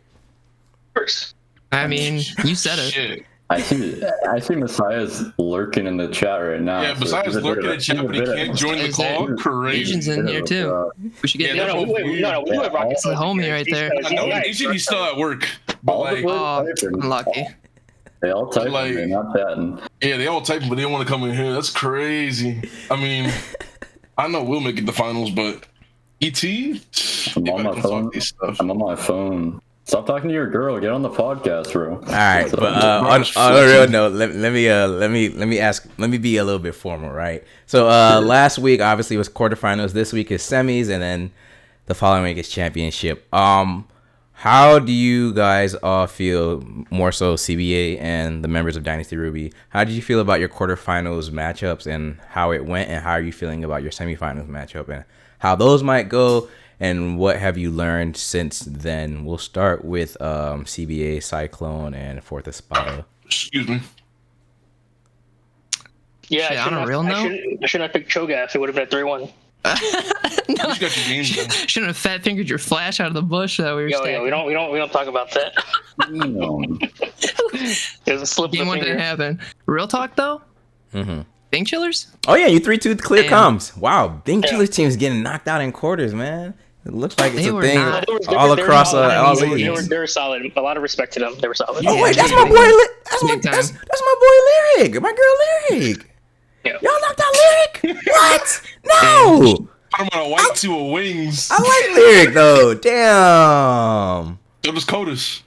I mean, you said it. Shit. I see Messiah's lurking in the chat right now. Yeah, Messiah's lurking in the chat, but he can't join the call. Crazy. Asian's in here too. We should get we have Rocket. It's the homie right there. No, he's still at work. But like, unlucky. They all type, like, they're not batting. Yeah, they all typing, but they don't want to come in here. That's crazy. I mean, I know we'll make it the finals, but ET, I'm on my phone. Stop talking to your girl. Get on the podcast, bro. All right, but on a real note, let me be a little bit formal, right? So last week obviously was quarterfinals. This week is semis, and then the following week is championship. How do you guys all feel, more so CBA and the members of Dynasty Ruby? How did you feel about your quarterfinals matchups and how it went, and how are you feeling about your semifinals matchup and how those might go? And what have you learned since then? We'll start with CBA, Cyclone, and Fourth Espada. Excuse me. Yeah, shit, on a real note, I shouldn't have picked Cho'Gath. It would have been 3-1. No. Shouldn't have fat fingered your flash out of the bush that we were stacking. We don't talk about that. There's a slip. Game 1 didn't happen. Real talk though. Bank Chillers. Oh yeah, you 3-2 clear comms. Wow, Bank Chillers team's getting knocked out in quarters, man. It looks like it's a thing all across all leagues. They were solid. A lot of respect to them. They were solid. Oh wait, that's my boy. That's my boy Lyric. My girl Lyric. Yeah. Y'all knocked out Lyric? What? No. I'm on a white 2 of wings. I like Lyric though. Damn. So does Codus.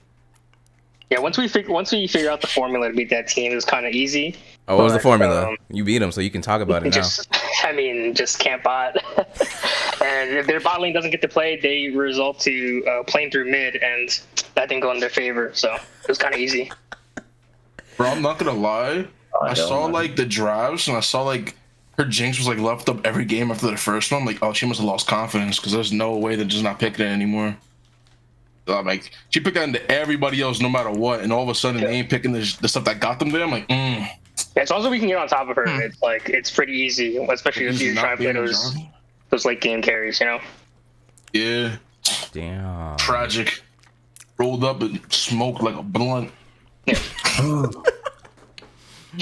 Yeah, once we figure out the formula to beat that team, it was kind of easy. Oh, what was the formula? You beat them, so you can talk about it now. Just can't bot. And if their bot lane doesn't get to play, they result to playing through mid, and that didn't go in their favor. So it was kind of easy. Bro, I'm not gonna lie. I saw like the drives, and I saw like her Jinx was like left up every game after the first one. I'm like, oh, she must have lost confidence because there's no way they're just not picking it anymore. Like, she picked that into everybody else no matter what, and all of a sudden they ain't picking the stuff that got them there. I'm like, Yeah, as long as we can get on top of her, it's pretty easy, especially if you try to play those late game carries, you know? Yeah. Damn. Tragic. Rolled up and smoked like a blunt. All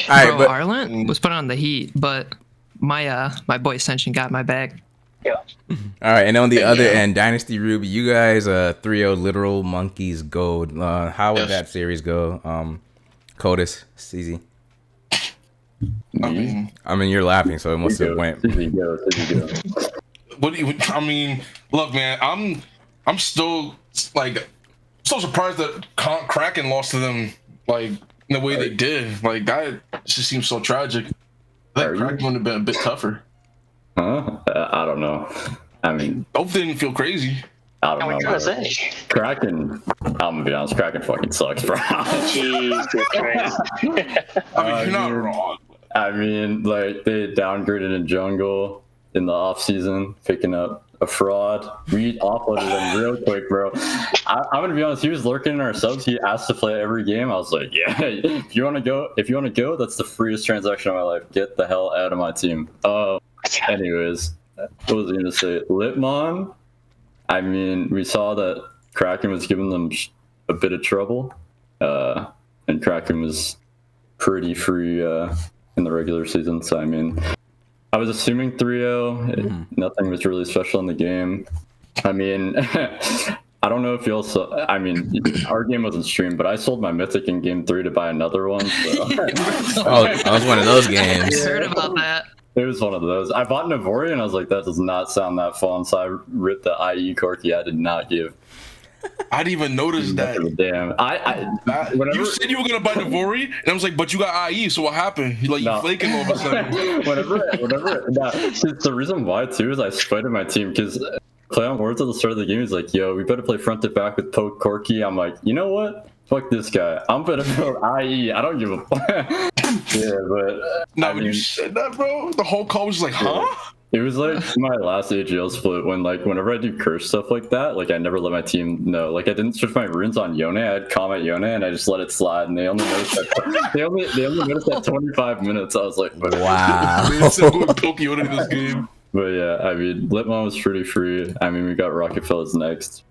right, Arlen was put on the heat, but my boy Ascension got my back. Yeah. All right, and on the other end, Dynasty Ruby, you guys 3-0 Literal Monkeys Gold. How would that series go? Codis, CZ. I mean, you're laughing, so it must have went. What do you? I mean, look, man, I'm still like so surprised that Kraken lost to them like in the way they did. Like that just seems so tragic. I think Kraken would have been a bit tougher. Huh? I don't know. I mean, both didn't feel crazy. I don't know. Kraken, I'm gonna be honest, Kraken fucking sucks, bro. Jesus Christ. I mean, you're not wrong. I mean, like, they downgraded in jungle in the offseason, picking up a fraud. We offloaded him real quick, bro. I'm gonna be honest, he was lurking in our subs. He asked to play every game. I was like, yeah, if you wanna go, that's the freest transaction of my life. Get the hell out of my team. Anyways, what was I gonna say? Litmon, I mean, we saw that Kraken was giving them a bit of trouble, and Kraken was pretty free in the regular season. So I mean, I was assuming 3-0. Nothing was really special in the game. I mean, I don't know if you also. I mean, our game wasn't streamed, but I sold my Mythic in Game 3 to buy another one. So. Oh, that was one of those games. I heard about that. It was one of those. I bought Navori and I was like, that does not sound that fun. So I ripped the IE Corki I did not give. I didn't even notice that. Damn. You said you were gonna buy Navori, and I was like, but you got IE, so what happened? You flaking all of a sudden. The reason why too is I spited my team because Play on Words at the start of the game. He's like, yo, we better play front to back with Poke Corki. I'm like, you know what? Fuck this guy. I'm better for IE. I don't give a fuck. Yeah, but when you said that, bro, the whole call was just like, huh? It was like my last AGL split when, like, whenever I do curse stuff like that, like, I never let my team know. Like, I didn't switch my runes on Yone. I had comment Yone, and I just let it slide, and they only noticed that. they only noticed that 25 minutes. I was like, wow. It's a good Poke Yone in this game. But yeah, I mean, Litmon was pretty free. I mean, we got Rocketfellas next.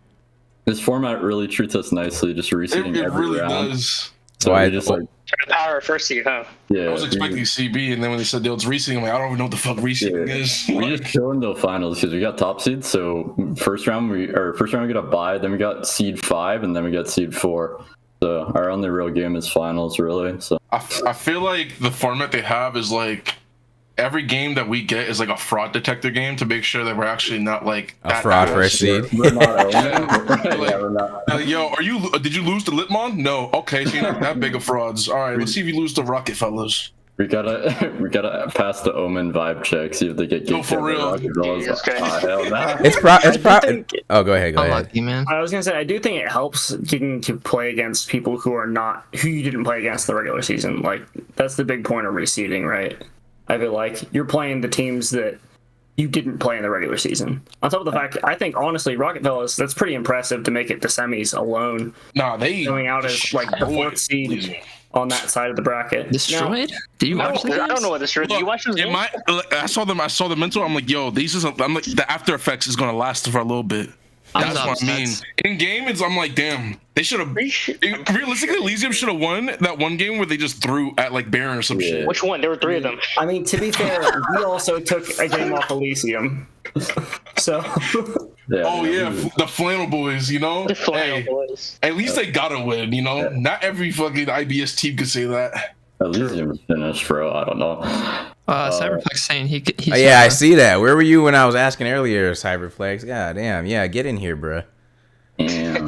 This format really treats us nicely, just reseeding every really round. Does. So I just like power first seed, huh? Yeah. I was expecting CB, and then when they said they was reseeding, I'm like, I don't even know what the fuck reseeding is. We just chill into the finals because we got top seed. So first round we got a bye, then we got seed 5, and then we got seed 4. So our only real game is finals, really. So I feel like the format they have is like every game that we get is like a fraud detector game to make sure that we're actually not like a fraud first seed. We're not we're not. Yo, did you lose to Litmon? No. Okay, so you're not that big of frauds. All right, let's see if you lose to Rocket Fellas. We gotta pass the Omen vibe check, see if they get No, for real. Oh, go ahead. Unlucky, man. I was gonna say I do think it helps getting to play against people who you didn't play against the regular season. Like that's the big point of reseeding, right? I feel like you're playing the teams that you didn't play in the regular season. On top of the fact, I think honestly, Rocket Fellas, that's pretty impressive to make it to semis alone. Nah, they going out as like the 4th seed on that side of the bracket. Destroyed? Did you watch that? I don't know what destroyed. Did you watch those games? I saw the mental. I'm like, yo, I'm like, the after effects is gonna last for a little bit. That's what I mean. In game, I'm like, damn, they should have. Realistically, Elysium should have won that one game where they just threw at like Baron or some shit. Which one? There were 3 of them. I mean, to be fair, we also took a game off Elysium. So. The Flannel Boys, you know. The Flannel Boys. At least they gotta win, you know. Not every fucking IBS team could say that. Elysium's finished, bro. I don't know. Cyberplex saying he's yeah, I see that. Where were you when I was asking earlier, Cyberplex? God damn. Yeah, get in here, bro. Ping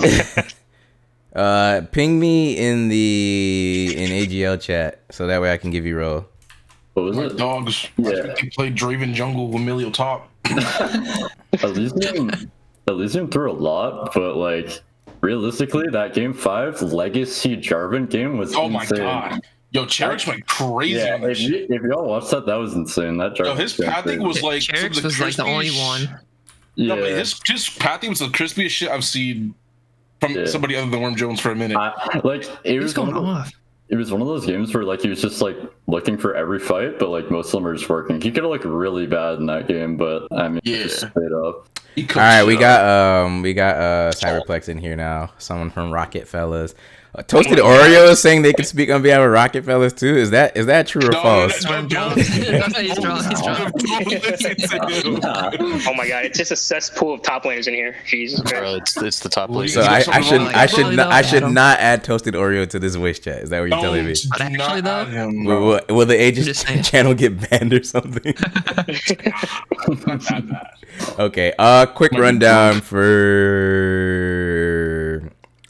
me in AGL chat so that way I can give you roll. What was it? Dogs. Yeah. They played Draven Jungle with Emilio Top. Elysium threw a lot, but like realistically, that game 5 Legacy Jarvan game was insane. My god. Yo, Cherish went crazy. Yeah, if y'all watched that was insane. That Jarvan. Yo, his pathing was like Cherish was like the only one. Yeah, but his pathing was the crispiest shit I've seen from somebody other than Worm Jones for a minute. It was going off. It was one of those games where like he was just like looking for every fight, but like most of them are just working. He could have looked really bad in that game, but I mean, just straight up. All right, we got Cyberplex in here now. Someone from Rocket Fellas. Toasted Oreo is saying they can speak on behalf of Rocket Fellas too. Is that true or false? He's drunk. He's drunk. Oh my god, it's just a cesspool of top laners in here. Jesus Christ. Bro, it's the top lane. So I should not add Toasted Oreo to this voice chat. Is that what you're telling me? But actually, though, Will the Aegis channel get banned or something? Okay. Quick rundown for.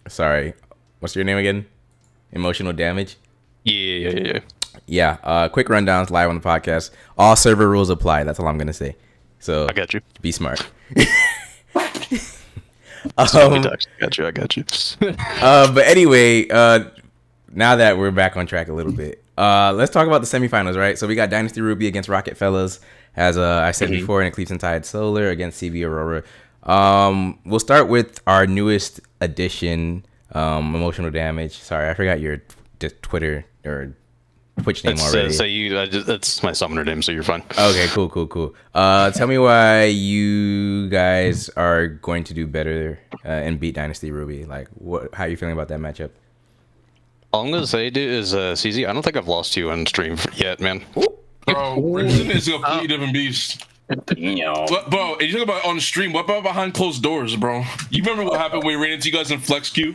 Sorry, what's your name again? Emotional Damage. Yeah. Yeah. Quick rundowns live on the podcast. All server rules apply. That's all I'm gonna say. So I got you. Be smart. I got you. But anyway, now that we're back on track a little bit, let's talk about the semifinals, right? So we got Dynasty Ruby against Rocket Fellas, as I said before, and Eclipse and Tide Solar against CV Aurora. We'll start with our newest addition, Emotional Damage. Sorry, I forgot your Twitter or Twitch name already. That's my summoner name, so you're fine. Okay, cool. Tell me why you guys are going to do better and beat Dynasty Ruby. Like, how are you feeling about that matchup? All I'm gonna say, dude, is CZ, I don't think I've lost you on stream yet, man. Bro, Crimson is a completely different beast. Bro, and you talk about on stream, what about behind closed doors, bro? You remember what happened when we ran into you guys in Flex Q?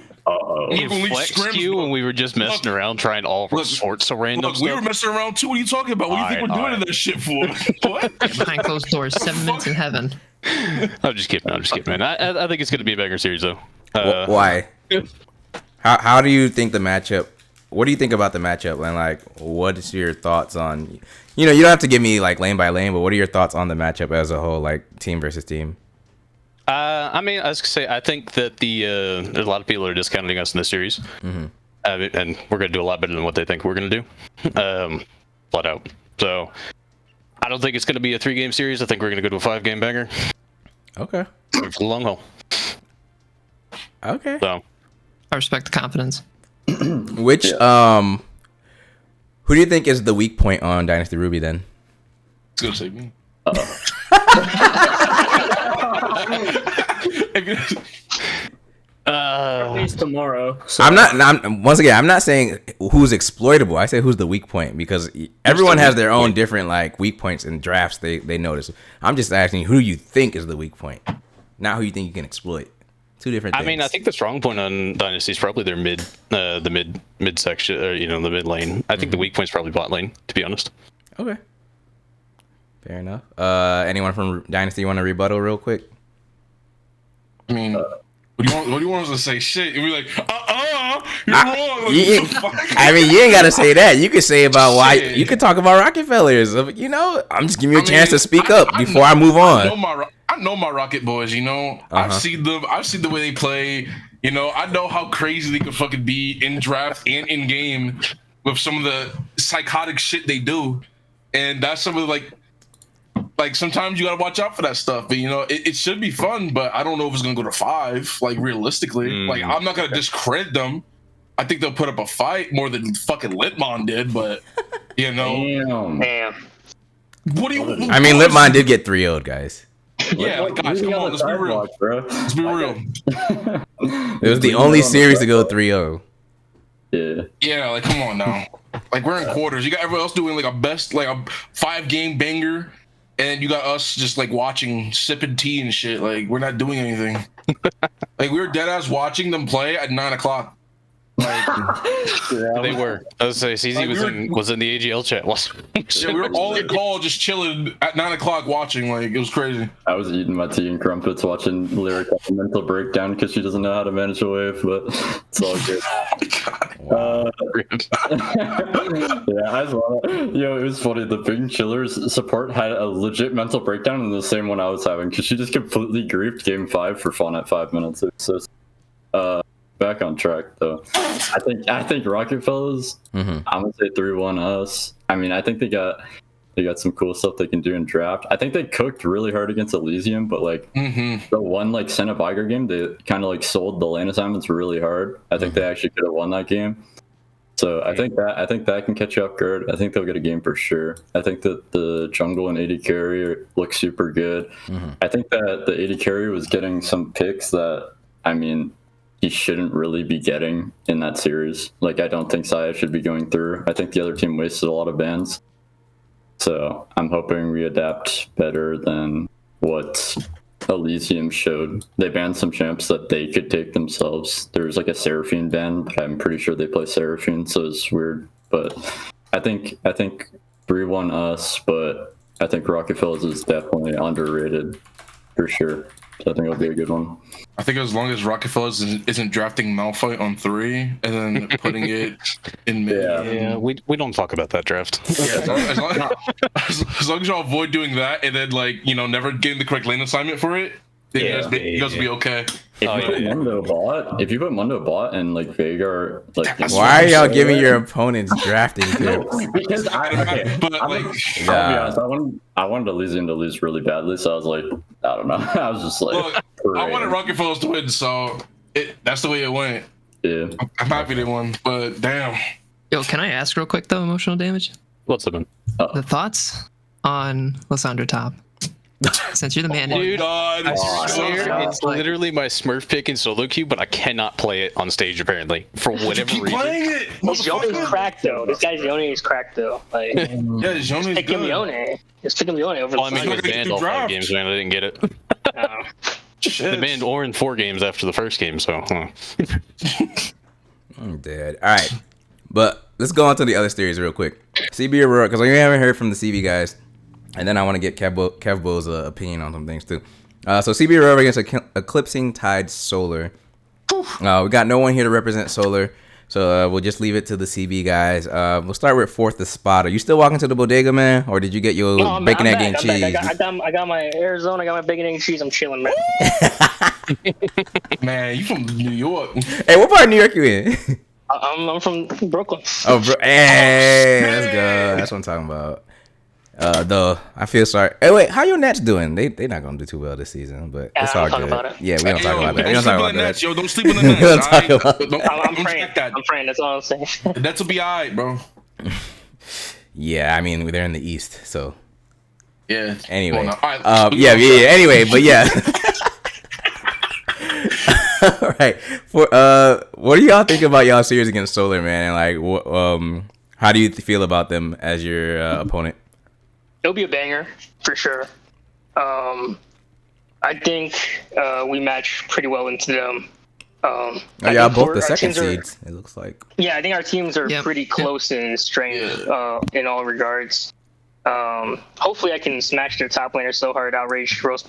In Flex Q, when we were just messing around trying all sorts of random stuff. We were messing around too. What are you talking about? What do you think we're doing that shit for? What? Behind closed doors, 7 minutes in heaven. I'm just kidding, man. I think it's gonna be a bigger series though. Why? How do you think the matchup? What do you think about the matchup? And like, what is your thoughts on? You don't have to give me like lane by lane, but what are your thoughts on the matchup as a whole, like team versus team? I mean, I was gonna say, I think that there's a lot of people that are discounting us in this series, and we're gonna do a lot better than what they think we're gonna do, flat out. So I don't think it's gonna be a 3-game series. I think we're gonna go to a 5-game banger. Okay. For the long haul. Okay. So I respect the confidence. Which who do you think is the weak point on Dynasty Ruby then? It's gonna say me. At least tomorrow. So. I'm not saying who's exploitable. I say who's the weak point, because everyone has their own different like weak points in drafts they notice. I'm just asking who you think is the weak point, not who you think you can exploit. Two different things. I mean, I think the strong point on Dynasty is probably their mid section, or the mid lane. I think the weak point is probably bot lane, to be honest. Okay. Fair enough. Anyone from Dynasty want to rebuttal real quick? I mean, what do you want us to say? Shit, and we're like, you're wrong. Like, I mean, you ain't gotta say that. You could say about why. You could talk about Rocket Fellas. I'm just giving you a chance to speak up before I move on. I know my Rocket boys. I've seen them. I've seen the way they play. I know how crazy they can fucking be in draft and in game with some of the psychotic shit they do, and that's some of the like sometimes you gotta watch out for that stuff. But it should be fun. But I don't know if it's gonna go to 5. Like realistically, like I'm not gonna discredit them. I think they'll put up a fight more than fucking Litmon did. But Damn. What do you? I mean, Litmon did get 3-0'd, guys. Yeah, guys, come on, let's be real. Let's be real. It was the only series to go 3-0. Yeah, like come on now. Like we're in quarters. You got everyone else doing like a 5-game banger, and you got us just like watching, sipping tea and shit. Like we're not doing anything. Like we were dead ass watching them play at 9 o'clock. Like, they were. I was say CZ was in the AGL chat. Yeah, we were all in call, just chilling at 9 o'clock watching. Like it was crazy. I was eating my tea and crumpets, watching Lyric have a mental breakdown because she doesn't know how to manage a wave, but it's all good. Oh my god. Yeah, I just want to. It was funny. The Big Chillers support had a legit mental breakdown, and the same one I was having, because she just completely griefed Game 5 for fun at 5 minutes. It was so. Back on track though. I think Rocket Fellas. I'm gonna say 3-1 us. I mean, I think they got some cool stuff they can do in draft. I think they cooked really hard against Elysium, but like the one like Senna Viger game, they kind of like sold the lane assignments really hard. I think they actually could have won that game. So I think that can catch you off guard. I think they'll get a game for sure. I think that the jungle and AD carry look super good. I think that the AD carry was getting some picks that, I mean, he shouldn't really be getting in that series. Like, I don't think Saya should be going through. I think the other team wasted a lot of bans. So I'm hoping we adapt better than what Elysium showed. They banned some champs that they could take themselves. There was like a Seraphine ban, but I'm pretty sure they play Seraphine, so it's weird. But I think 3-1 us, but I think Rockefellers is definitely underrated for sure. So I think it'll be a good one. I think as long as Rockefellers isn't drafting Malphite on 3 and then putting it in mid. Yeah, we don't talk about that draft. Yeah, as long as y'all avoid doing that and then never getting the correct lane assignment for it, then you guys will be okay. If you put Mundo bot and like Veigar, like why are y'all giving your opponents drafting tips? Because I'll be honest, I wanted Elysium to lose really badly, so I was like, I don't know. I was just like, look, I wanted Rockefellers to win, so that's the way it went. Yeah, I'm happy they won, but damn. Yo, can I ask real quick though? Emotional damage. What's up, man? The thoughts on Lysandra top? Since you're the man, dude. God, I swear it's literally my Smurf pick in solo queue, but I cannot play it on stage apparently for whatever reason. Playing it. This Yone's cracked though. This guy's Yone is cracked though. Like, yeah, Yone's pick him Yone. Just pick him Yone over. Well, I mean, he was banned all 5 games, man. I didn't get it. They banned Orin 4 games after the first game, so. I'm dead. All right, but let's go on to the other series real quick. CB Aurora, because we haven't heard from the CB guys. And then I want to get Kevbo's opinion on some things too. So CB Aurora against Eclipsing Tide Solar. We got no one here to represent Solar, so we'll just leave it to the CB guys. We'll start with fourth the spot. Are you still walking to the bodega, man, or did you get your bacon, egg, and cheese? I got my Arizona. I got my bacon, egg, and cheese. I'm chilling, man. Man, you from New York? Hey, what part of New York you in? I'm from Brooklyn. Oh, hey, let's go. That's what I'm talking about. Though I feel sorry. Hey, wait, how your Nets doing? They not gonna do too well this season, but it's all good. Yeah, we don't talk about that. We don't talk about that. Yo, don't sleep on the Nets. I'm praying. I'm praying. That's all I'm saying. The Nets will be alright, bro. Yeah, I mean they're in the East, so. Yeah. Anyway. Well, no. Right, yeah. Anyway, but yeah. All right. What do y'all think about y'all series against Solar, man? And like, how do you feel about them as your opponent? It'll be a banger for sure. I think we match pretty well into them. Yeah, both the second seeds. It looks like. Yeah, I think our teams are pretty close in strength in all regards. Hopefully, I can smash their top laner so hard, outrage Rose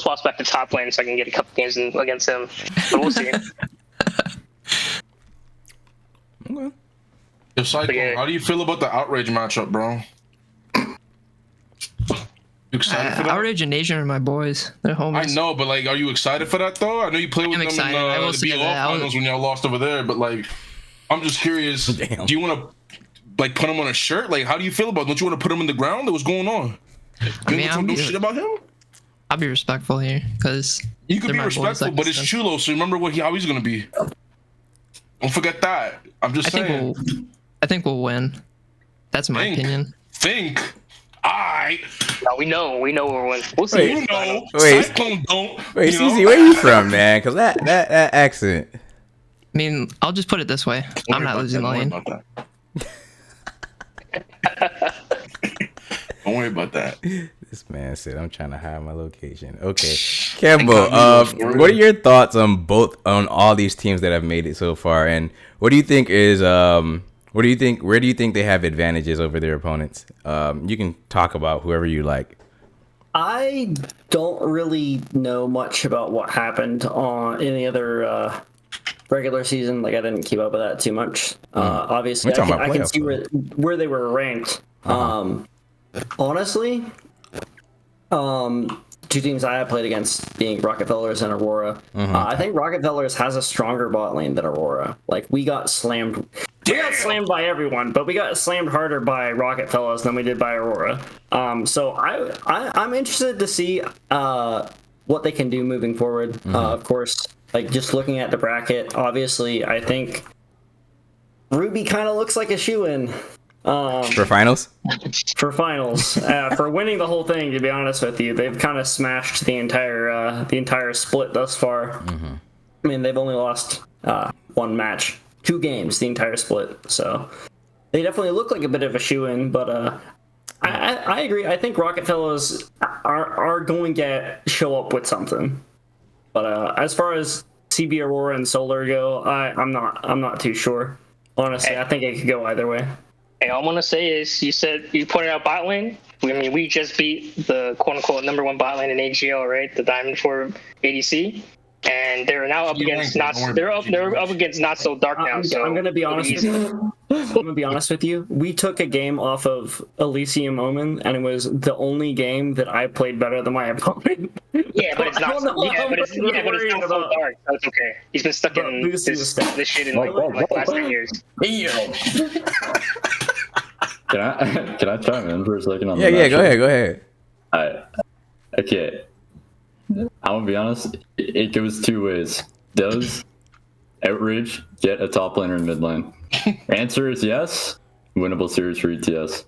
swaps back to top lane, so I can get a couple games against him. But we'll see. Okay. Yo, Cyclone, how do you feel about the outrage matchup, bro? You excited for that? Outrage and Nation are my boys. They're homies. I know, but like, are you excited for that though? I know you played with them in the BLL finals when y'all lost over there, but like, I'm just curious. Damn. Do you want to like put him on a shirt? Like, how do you feel about it? Don't you want to put him in the ground? What's going on? You want to do shit about him? I'll be respectful here, because you could be respectful, but it's Chulo, so remember how he's gonna be. Don't forget that. I'm just saying. I think we'll win. That's my opinion. No, we know we're winning. We'll see. Wait, Cyclone don't. Wait, CZ, where you from, man? Because that accent. I mean, I'll just put it this way. I'm not losing the lane. Don't worry about that. This man said, "I'm trying to hide my location." Okay, Campbell, what are your thoughts on all these teams that have made it so far, and what do you think is where do you think they have advantages over their opponents? You can talk about whoever you like. I don't really know much about what happened on any other regular season. Like, I didn't keep up with that too much. Obviously, I can see where they were ranked. Honestly, two teams I have played against being Rockefellers and Aurora. I think Rockefellers has a stronger bot lane than Aurora. Like, we got slammed. We got slammed by everyone, but we got slammed harder by Rockefellers than we did by Aurora. So I'm interested to see what they can do moving forward. Of course, like, just looking at the bracket, obviously, I think Ruby kind of looks like a shoo-in. For finals? For finals. For winning the whole thing, to be honest with you. They've kind of smashed the entire split thus far. I mean, they've only lost one match, 2 games, the entire split. So they definitely look like a bit of a shoo-in, but I agree. I think Rocket Fellows are going to show up with something. But as far as CB Aurora and Solar go, I'm not too sure. Honestly, I think it could go either way. Hey, all I'm gonna say is you pointed out bot lane. I mean, we just beat the quote unquote #1 bot lane in AGL, right? The Diamond 4 ADC, and they're now up against not so dark now. So I'm gonna be honest with you. I'm gonna be honest with you. We took a game off of Elysium Omen, and it was the only game that I played better than my opponent. Yeah, but it's not. But it's not so dark. So it's okay. He's been stuck in this shit in like last 10 years. Can I chime in for a second on Yeah, go ahead. Alright. Okay. I'm gonna be honest, it goes 2 ways. Does Outrage get a top laner in mid lane? Answer is yes, winnable series for ETS.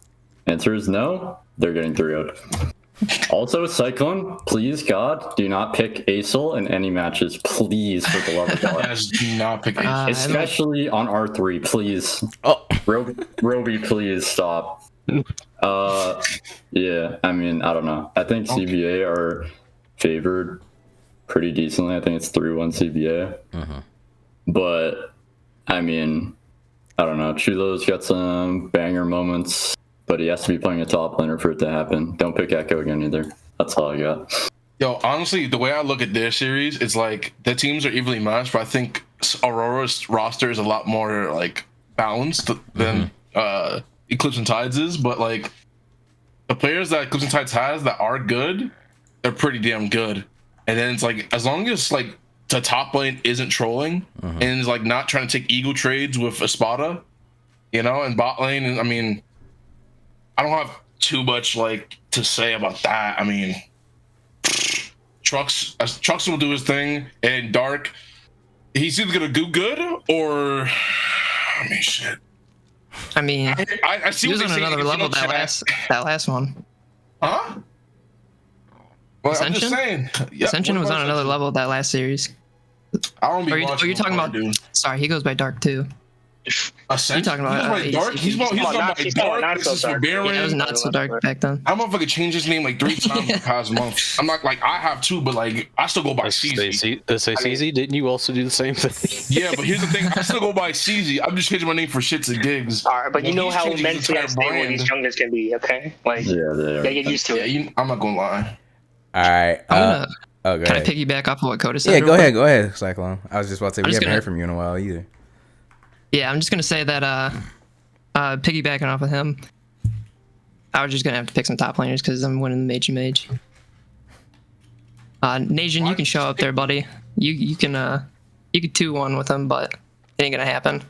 Answer is no, they're getting 3-0'd. Also, Cyclone, please God, do not pick Acel in any matches, please, for the love of God. Yes, do not pick Acel. Especially on R3, please. Oh, Roby, please stop. Yeah, I mean, I don't know. I think CBA are favored pretty decently. I think it's 3-1 CBA. But, I mean, I don't know. Chulo's got some banger moments, but he has to be playing a top laner for it to happen. Don't pick Echo again either. That's all I got. Yo, honestly, the way I look at their series, it's like the teams are evenly matched, but I think Aurora's roster is a lot more like balanced than Eclipse and Tides is. But like the players that Eclipse and Tides has that are good, they're pretty damn good. And then it's like as long as like the top lane isn't trolling and is like not trying to take ego trades with Espada, you know, and bot lane, and I mean, I don't have too much like to say about that. I mean, Trucks will do his thing, and Dark, he's either gonna do good or, I mean, shit. I mean, I see he was on another level that last one. Huh? Well, Ascension? I'm just saying. Yeah, Ascension was on another level that last series. I don't be watching. Are you talking about? Dude. Sorry, he goes by Dark too. Ascension? You talking about Dark? He's talking about Dark. This is for Baron. Yeah, it was not so dark back then. I motherfucker changed his name like 3 times in the past month. I'm not like I have too, but like I still go by CZ. CZ, didn't you also do the same thing? Yeah, but here's the thing: I still go by CZ. I'm just changing my name for shits and gigs. All right, but you know how mentally unstable these junglers can be, okay? Like, yeah, you gotta get used to it. I'm not gonna lie. All right. Can I piggyback off of what Coda said? Yeah, go ahead, Cyclone. I was just about to say we haven't heard from you in a while either. Yeah, I'm just gonna say that piggybacking off of him, I was just gonna have to pick some top laners because I'm winning the Mage. Najin, you can show up there, buddy. You can 2-1 with him, but it ain't gonna happen.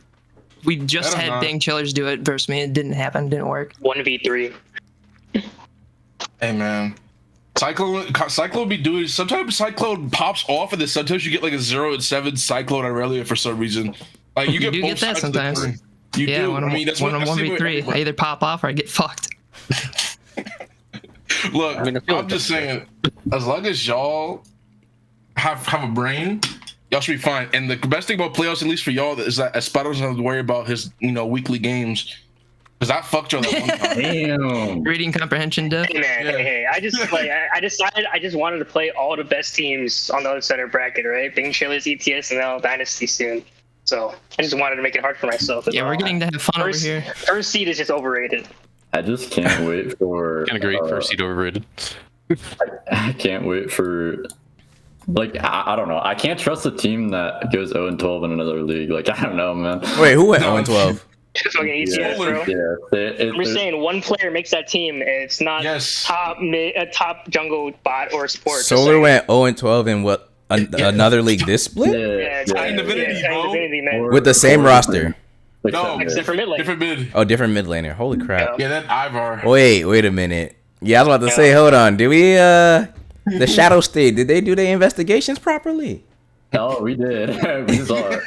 We just had Bang Chillers do it versus me. It didn't happen. Didn't work. 1v3. Hey man. Cyclone be doing sometimes. Cyclone pops off, and then sometimes you get like a 0-7 Cyclone Aurelia for some reason. Like you get that sometimes. You do. When I'm 1v3, I either pop off or I get fucked. Look, I'm just saying, as long as y'all have a brain, y'all should be fine. And the best thing about playoffs, at least for y'all, is that Espada doesn't have to worry about his weekly games. Because I fucked y'all that one time. Damn. Reading comprehension, Duff. Hey man, hey. I decided I just wanted to play all the best teams on the other side of bracket, right? Bing Chillers, ETS, and now Dynasty soon. So I just wanted to make it hard for myself. Yeah, we're getting to have fun over here. First seed is just overrated. I just can't wait for. Can agree. First seed overrated. I can't wait for. Like I don't know. I can't trust a team that goes 0-12 in another league. Like I don't know, man. Wait, who went 0-12? Fucking ETS, bro. I'm just saying, one player makes that team, and it's not top jungle bot or support. Solar went 0-12 in what? Another league this split? Divinity, bro. With the same roster. No, except for mid lane. Different mid. Oh, different mid laner. Holy crap. Yeah, that Ivar. Wait a minute. Yeah, I was about to say, hold on. Did we the Shadow State, did they do their investigations properly? No, we did. We saw it.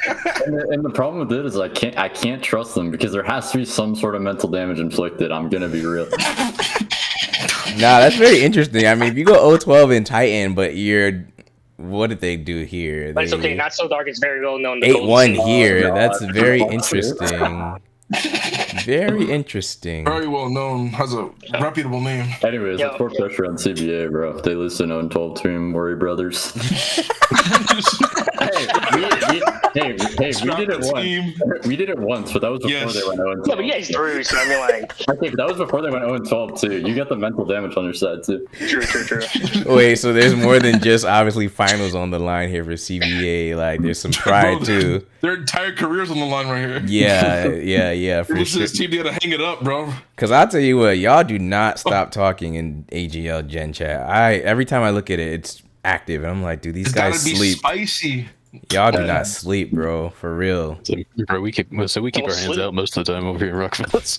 And the problem with it is I can't trust them because there has to be some sort of mental damage inflicted. I'm gonna be real. Nah, that's very interesting. I mean, if you go 0-12 in Titan, but you're what did they do here? But it's okay. Not So Dark is very well known. 8-1 here. That's very interesting. Very interesting. Very well known. Has a reputable name. Anyways, let's pour pressure on CBA, bro. They lose to 0-12 team Worry Brothers. Hey, we did it once. We did it once, but that was before they went 0-12. Yeah, but you guys drew, so I mean, like. Okay, but that was before they went 0-12 too. You got the mental damage on your side too. True. Wait, so there's more than just obviously finals on the line here for CBA. Like, there's some pride too. Their entire careers on the line right here. Yeah. For sure. This team, they gotta hang it up, bro. Cause I'll tell you what, y'all do not stop talking in AGL Gen Chat. Every time I look at it, it's active, and I'm like, dude, these guys sleep. Spicy. Y'all do not sleep, bro. For real. So, bro, we keep our hands out most of the time over here in Rockfellas.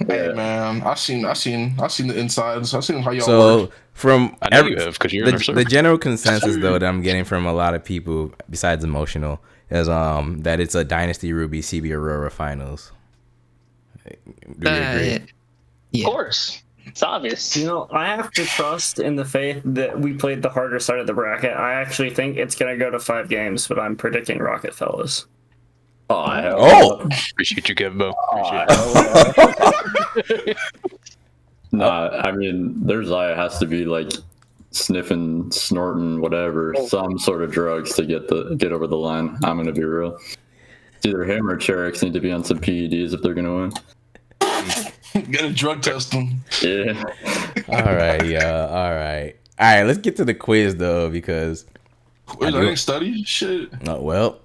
Hey man, I seen the insides. I seen how y'all. So work. from I know you have, 'cause you're in our the general consensus though that I'm getting from a lot of people besides emotional is that it's a Dynasty Ruby CB Aurora finals. Do you agree? Yeah. Of course. It's obvious. You know, I have to trust in the faith that we played the harder side of the bracket. I actually think it's going to go to 5 games, but I'm predicting Rocket Fellas. Appreciate you, Gibbo. Nah, I mean, their Zaya has to be like sniffing, snorting, whatever, some sort of drugs to get over the line. I'm gonna be real. It's either him or Cherix need to be on some PEDs if they're gonna win. Gotta drug test them. Yeah. All right. Let's get to the quiz though, because I didn't study shit. Oh well,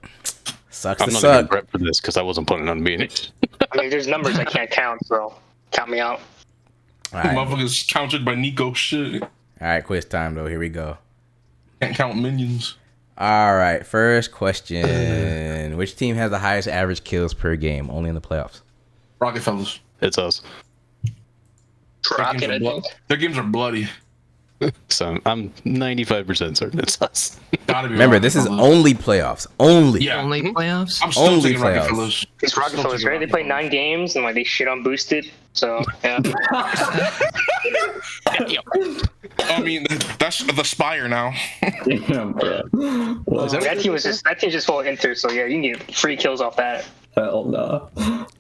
sucks I'm to not suck. gonna prep for this because I wasn't planning on being it. I mean, there's numbers I can't count, so count me out. All right. Motherfuckers counted by Nico shit. All right, quiz time though. Here we go. Can't count minions. All right, first question: which team has the highest average kills per game, only in the playoffs? Rocket Fellas. It's us. Rocket, I think. Their games are bloody. So I'm 95% certain it's us. Gotta be. Remember, Rocket this is Fellas. only playoffs. Only. Yeah. Only playoffs? I'm still Only taking Rocket playoffs. Fellas. It's Rocket Fellas, right? They play 9 games and like they shit on boosted. So yeah. I mean, that's the Spire now. Damn, bro. That team just full of Inter, so yeah, you can get free kills off that. Hell no.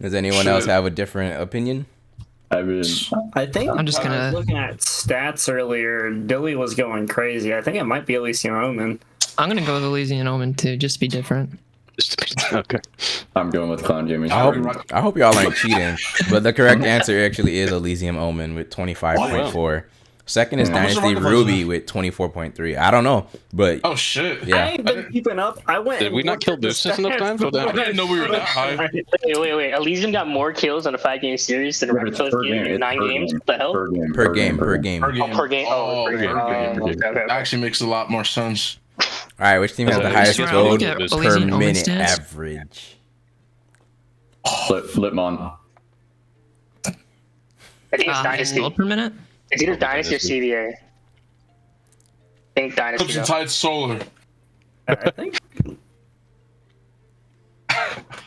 Does anyone else have a different opinion? I mean, I think I'm just when I gonna- was looking at stats earlier, Dilly was going crazy. I think it might be Elysium Omen. I'm gonna go with Elysian Omen too, just to be different. Okay. I'm going with Clown Jimmy. I hope y'all aren't cheating, but the correct answer actually is Elysium Omen with 25.4. Second is How much Dynasty Rocket Ruby with 24.3. I don't know, but Oh shit. I yeah. ain't been keeping up. I went. Did and we not looked kill at the Boosters enough stats time for that? I didn't know we were that high. Wait. Elysium got more kills in a 5-game series than Rocket Fellas did in 9 games. What the hell? Per game. Per game. Oh, per game. Okay. That actually makes a lot more sense. All right, which team has the highest Should I gold look at per Elysian Omen minute stats? average? Flipmon. I think it's Dynasty. Gold per minute? It's either Dynasty or CBA. I think Dynasty. Clips and though. Tide Solar. I think.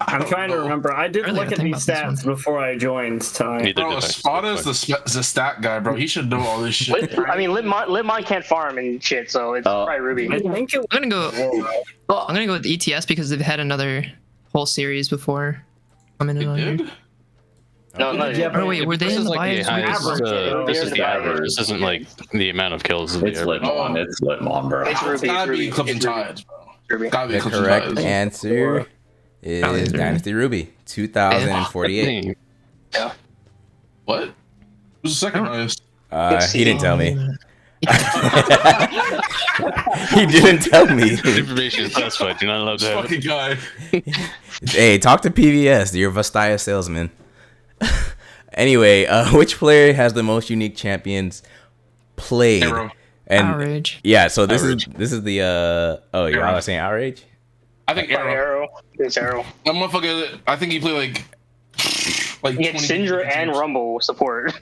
I'm trying to remember. I did Really look gotta at think these about this stats before I joined tonight. Neither Bro, did I. Espada's the stat guy, bro. He should know all this shit. I mean, Litmon can't farm and shit, so it's probably Ruby. I think it I'm gonna go with ETS because they've had another whole series before. I'm in it on here. Did? No, Yeah, Oh wait, were they This in is the like the bias? highest. Average. This is the average. This isn't like the amount of kills. This is It's the average. Litmon. It's Litmon, bro. It's Ruby. Gotta be It's Clips and Ruby. Tides, bro. Ruby. Gotta be The Clips and correct Tides. answer is Dynasty Ruby, 2,048. Dang. What? Who's the second highest? He didn't tell me. He didn't tell me. Information is classified. You're not allowed to have it. Fucking guy. Hey, talk to PVS. You're Vastaya salesman. Anyway, which player has the most unique champions played? Arrow. And Outrage. yeah, so this Outrage. is the oh, y'all are saying outrage? I think Arrow. Arrow. It's Arrow. That motherfucker, I think he played like You get 20 Syndra and games. Rumble support.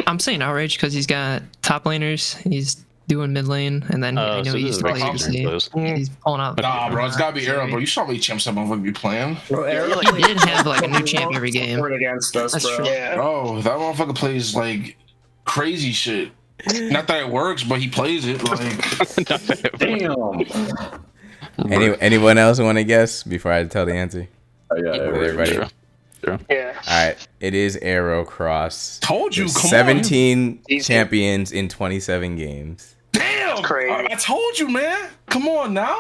I'm saying outrage because he's got top laners. He's doing mid lane, and then I know So he this used is to play like UC. close. He's pulling out. Nah, bro, it's gotta be Arrow, bro. You saw how many champs that motherfucker be playing. Bro, Arrow He did have like a new champ every game. support against us, That's bro. true. Yeah. Bro, that motherfucker plays like crazy shit. Not that it works, but he plays it. Like, Damn. Anyone else want to guess before I tell the answer? I got Everybody. Sure. Yeah. All right, it is Aero Cross. Told you, With come 17 on. champions in 27 games. Damn, crazy. I told you, man. Come on now.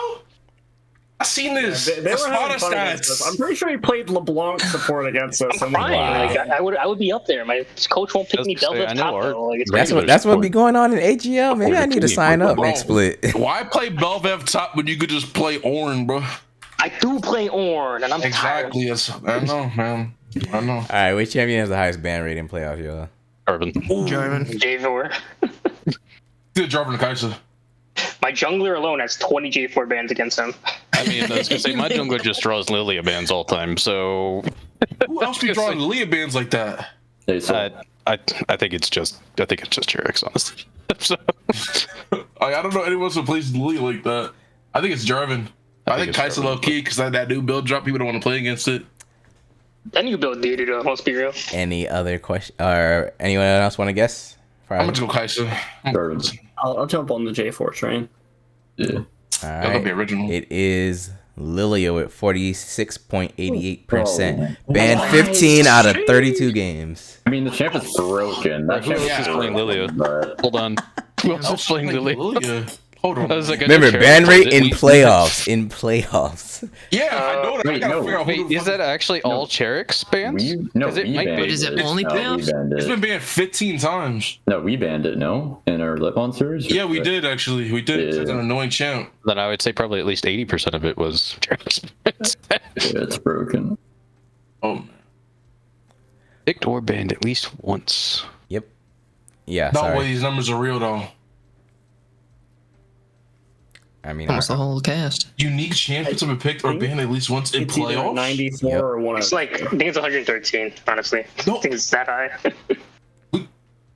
I seen this. They were having fun against us. I'm pretty sure he played LeBlanc support against us. I'm fine. Like, I would be up there. My coach won't pick me Delta top though. Like, it's That's what be going on in AGL. Maybe I need to sign up next split. Why play Belvev top when you could just play Orn, bro? I do play Orn, and I'm exactly. Yes, I know, man. I know. All right, which champion has the highest ban rate in playoffs, y'all? Jarvan. J4. Dude, Jarvan Kaiser. My jungler alone has 20 J4 bans against him. I mean, I was gonna say my jungler just draws Lilia bans all time. So who else be drawing Lilia bans like that? I think it's just Jrex, honestly. So, I don't know anyone else who plays Lilia like that. I think it's Jarvan. I think Kaiser low key because that new build drop, people don't want to play against it. That new build needed it, let's be real. Any other question or anyone else want to guess? I'm gonna go Kaiser. I'll jump on the J4 train. Yeah. All That'll right. be original. It is Lilia with 46.88%. Banned 15 out of 32 games. I mean, the champ is broken. That who else is playing Lilia? Hold on. Who else is playing Lilia? Hold on. Remember, ban rate in playoffs. In playoffs. Yeah, I know that. I gotta figure out who Wait, is that actually all Cherick's bans? No, it we might banned be. Is it only No, playoffs? we banned It's it. been banned 15 times. No, we banned it. No, in our Lip on series. Yeah, we did actually. We did. Yeah. It's an annoying champ. Then I would say probably at least 80% of it was Cherick's bans. Yeah, it's broken. Oh man. Picked or banned at least once. Yep. Yeah, No sorry. way these numbers are real though. I mean, Almost the whole cast. Unique champions have been picked or banned at least once in It's either playoffs. 94 Yep. or one. It's like, I think it's 113, honestly. No. I think it's that high. I'm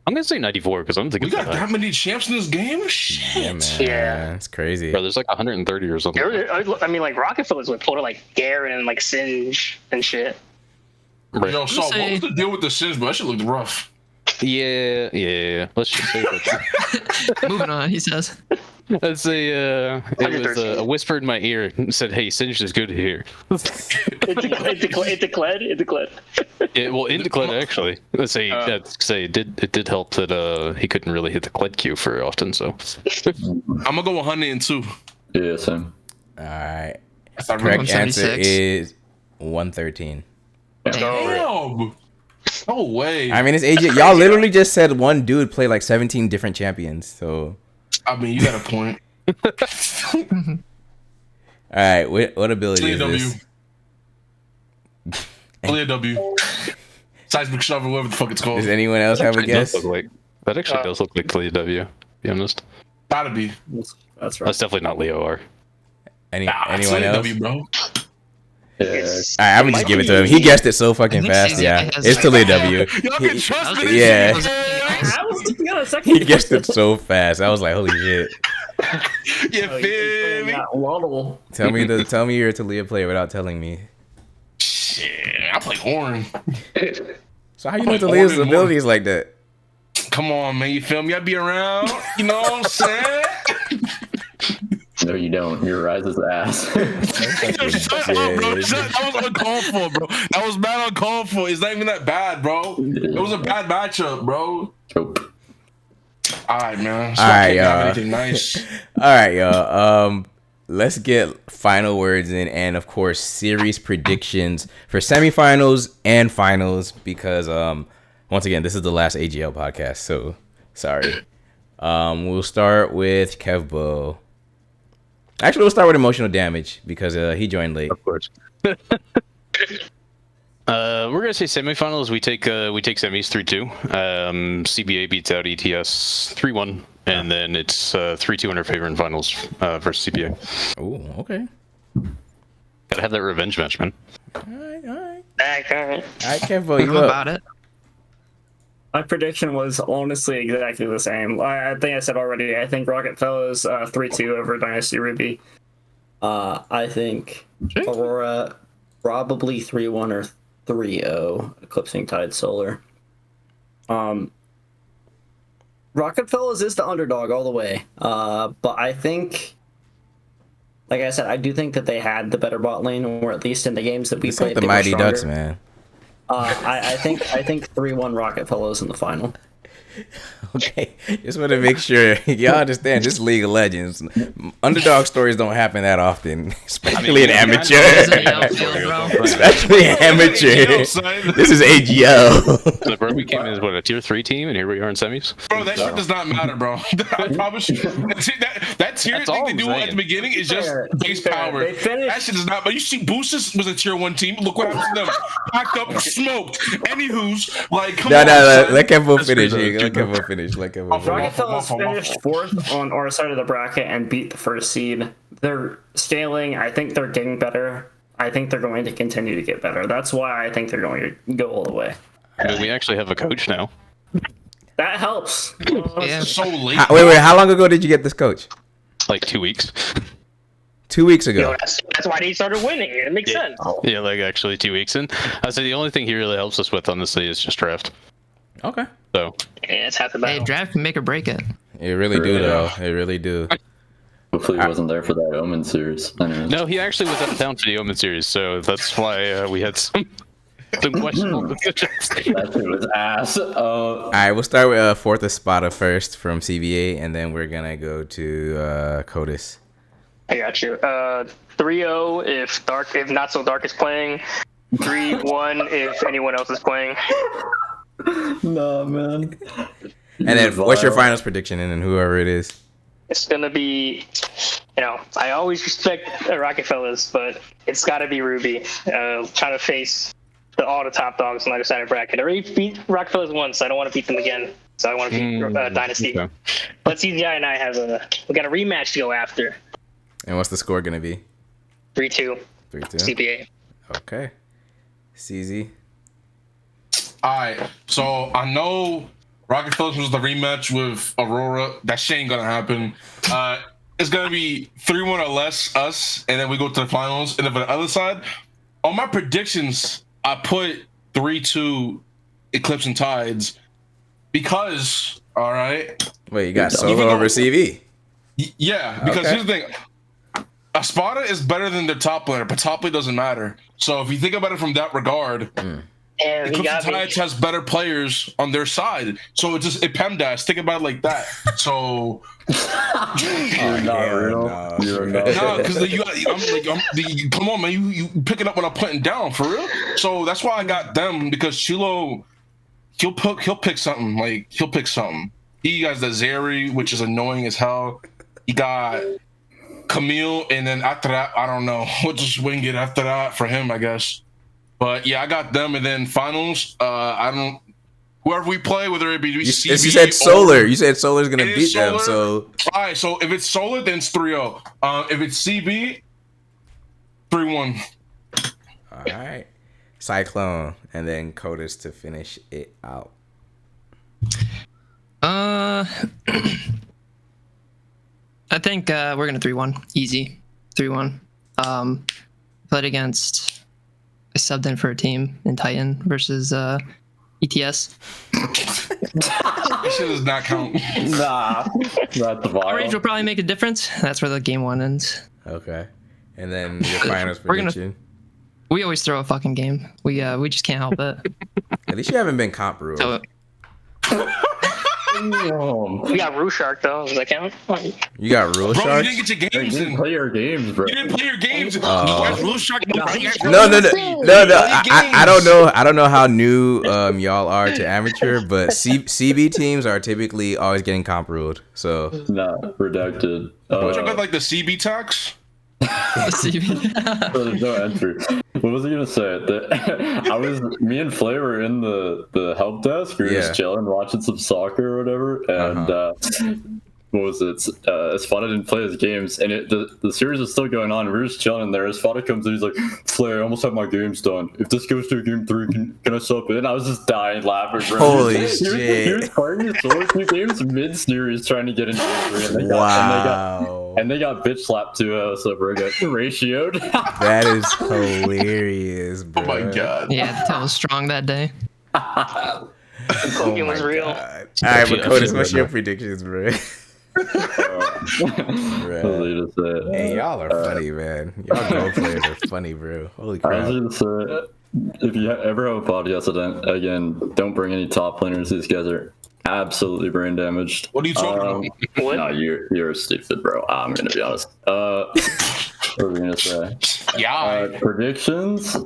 gonna say 94 because I'm thinking We got that many champs in this game? Shit. yeah, man. Yeah. It's crazy. Bro, there's like 130 or something. I mean, like, Rockefellers would pull to, like, Garen and, like, Singe and shit. Right. Yo, so what was the deal with the Sims, bro? That shit looked rough. Yeah. Let's just say that. Moving on, he says. Let's say it was a whisper in my ear and said, "Hey, Singe is good here." It declared. Yeah, well, in Decled actually. Let's say it did help that he couldn't really hit the Cled Q very often. So I'm gonna go 102. Yeah, same. All right. That's not Correct real. answer 176. is 113. Damn. No way. I mean, it's AJ. Y'all literally just said one dude played like 17 different champions. So, I mean, you got a point. all right. What ability is this? Only a W. Seismic shovel, whatever the fuck it's called. Does anyone else have a That guess? actually does look like Clea W. Be honest. Gotta be. That's right. That's definitely not Leo R. Anyone else? W, bro. Yeah. All right, I'm gonna just give it to him. He guessed it so fucking fast. Yeah, it's Talia W. Y'all can trust me. Yeah, I was thinking on a second. he guessed it so fast. I was like, holy shit. You feel me? Waddle. Tell me you're a Talia player without telling me. Shit, I play Horn. So how you know Talia's abilities like that? Come on, man. You feel me? I be around. You know what I'm saying? No, you don't. You're Rise's ass. Shut up, bro. That was uncalled for, bro. That was bad uncalled for. It's not even that bad, bro. It was a bad matchup, bro. Nope. All right, man. All right, Can't have y'all. anything nice. All right, y'all. Let's get final words in, and of course, series predictions for semifinals and finals. Because once again, this is the last AGL podcast, so sorry. We'll start with Kevbo. Actually, we'll start with emotional damage because he joined late. Of course. We're gonna say semifinals. We take semis 3-2. CBA beats out ETS 3-1, and then it's 3-2 in our favor in finals versus CBA. Oh, okay. Gotta have that revenge match, man. All right. All right. All right, Kevbo, I'm you up? about it. My prediction was honestly exactly the same. I think I said already. I think Rocket Fellows 3-2 over Dynasty Ruby. I think Aurora probably 3-1 or 3-0, eclipsing Tide Solar. Rocketfellas is the underdog all the way. But I think, like I said, I do think that they had the better bot lane, or at least in the games that we played. Like the Mighty Ducks, man. I think 3-1 Rocketfellas in the final. Okay, just want to make sure y'all understand this League of Legends. Underdog stories don't happen that often, especially in amateur. Especially in amateur. This is AGL. So, bro, we came in as what, a tier 3 team, and here we are in semis. Bro, that shit does not matter, bro. I promise you. That tier thing they do at the beginning is just base power. That shit does not. But you see, Boosters was a tier 1 team. Look what happened to them. Packed up, smoked. Anywho's like, come on. No, let Kevo finish. Let Kevo finish. Rocketfellas finished 4th on our side of the bracket and beat the first seed. They're scaling. I think they're getting better. I think they're going to continue to get better. That's why I think they're going to go all the way. I mean, we actually have a coach now. That helps. So late. Wait, how long ago did you get this coach? Like 2 weeks. 2 weeks ago. You know, that's why they started winning. It makes sense. Yeah, like actually 2 weeks in. I say the only thing he really helps us with, honestly, is just draft. Okay. So. Yeah, it's half the battle. Hey, draft can make or break it. It really do, though. It really do. Hopefully he wasn't there for that Omen series. Anyways. No, he actually was out of town for the Omen series, so that's why we had some questionable decisions. That shit was ass. All right, we'll start with 4th Espada first from CBA, and then we're gonna go to Codis. I got you. 3-0 if Not So Dark is playing. 3-1 if anyone else is playing. No, man. And then, what's your finals prediction, and then whoever it is? It's gonna be, I always respect Rocketfellas, but it's gotta be Ruby. Trying to face all the top dogs on the other side of the bracket. I already beat Rocketfellas once, so I don't want to beat them again. So I want to beat Dynasty. Okay. But CZI and I we got a rematch to go after. And what's the score gonna be? 3-2. 3-2. CPA. Okay. CZ. Alright, so I know Rocketfellas was the rematch with Aurora. That shit ain't gonna happen. It's gonna be 3-1 or less us, and then we go to the finals. And then for the other side, on my predictions, I put 3-2 Eclipse and Tides because, all right. Wait, you got solo over CV? Yeah, because here's the thing. Espada is better than their top laner, but top lane doesn't matter. So if you think about it from that regard, Eclipse and Tides has better players on their side. So it PEMDAS. Think about it like that. So No, because come on, man, you picking up what I'm putting down for real. So that's why I got them, because Chilo, he'll pick something. Like he'll pick something. He got the Zeri, which is annoying as hell. He got Camille, and then after that, I don't know. We'll just wing it after that for him, I guess. But yeah, I got them, and then finals. I don't. Whoever we play, whether it be CB, you said Solar. You said Solar's gonna beat them. So all right. So if it's Solar, then it's 3-0. If it's CB, 3-1. All right. Cyclone, and then Codis to finish it out. I think we're gonna 3-1. Easy. 3-1. Played against I subbed in for a team in Titan versus ETS. That shit does not count. Nah. That's Our range will probably make a difference. That's where the game 1 ends. Okay. And then your finals prediction. We always throw a fucking game. We just can't help it. At least you haven't been comp ruled. So, We got Rue Shark though. Does that count? You got Rule Shark? You didn't get your games. You didn't play your games, bro. You didn't play your games. Rule Shark. No. I don't know how new y'all are to amateur, but CB teams are typically always getting comp ruled. So redacted. Don't you got like the CB tax? There's no entry. What was I gonna say? Me and Flay were in the help desk. We were just chilling, watching some soccer or whatever, and what was it? Espada didn't play his games, and the series is still going on. We're just chilling there. Espada comes in, he's like, "Flay, I almost have my games done. If this goes to game 3, can I sub in?" I was just dying laughing. Bro. Holy shit! He was playing his solo queue games mid-series, trying to get into game 3, and they got bitch slapped to so bro got ratioed. That is hilarious, bro. Oh my god! Yeah, the tail was strong that day. The cooking was real. God. right, but Codis, what's your predictions, bro? Hey, y'all are funny, man. Y'all Go players are funny, bro. Holy crap. If you ever have a podcast event, again, don't bring any top laners. These guys are absolutely brain damaged. What are you talking about? No, you're stupid, bro. I'm gonna be honest. What were we gonna say? Yeah. Predictions.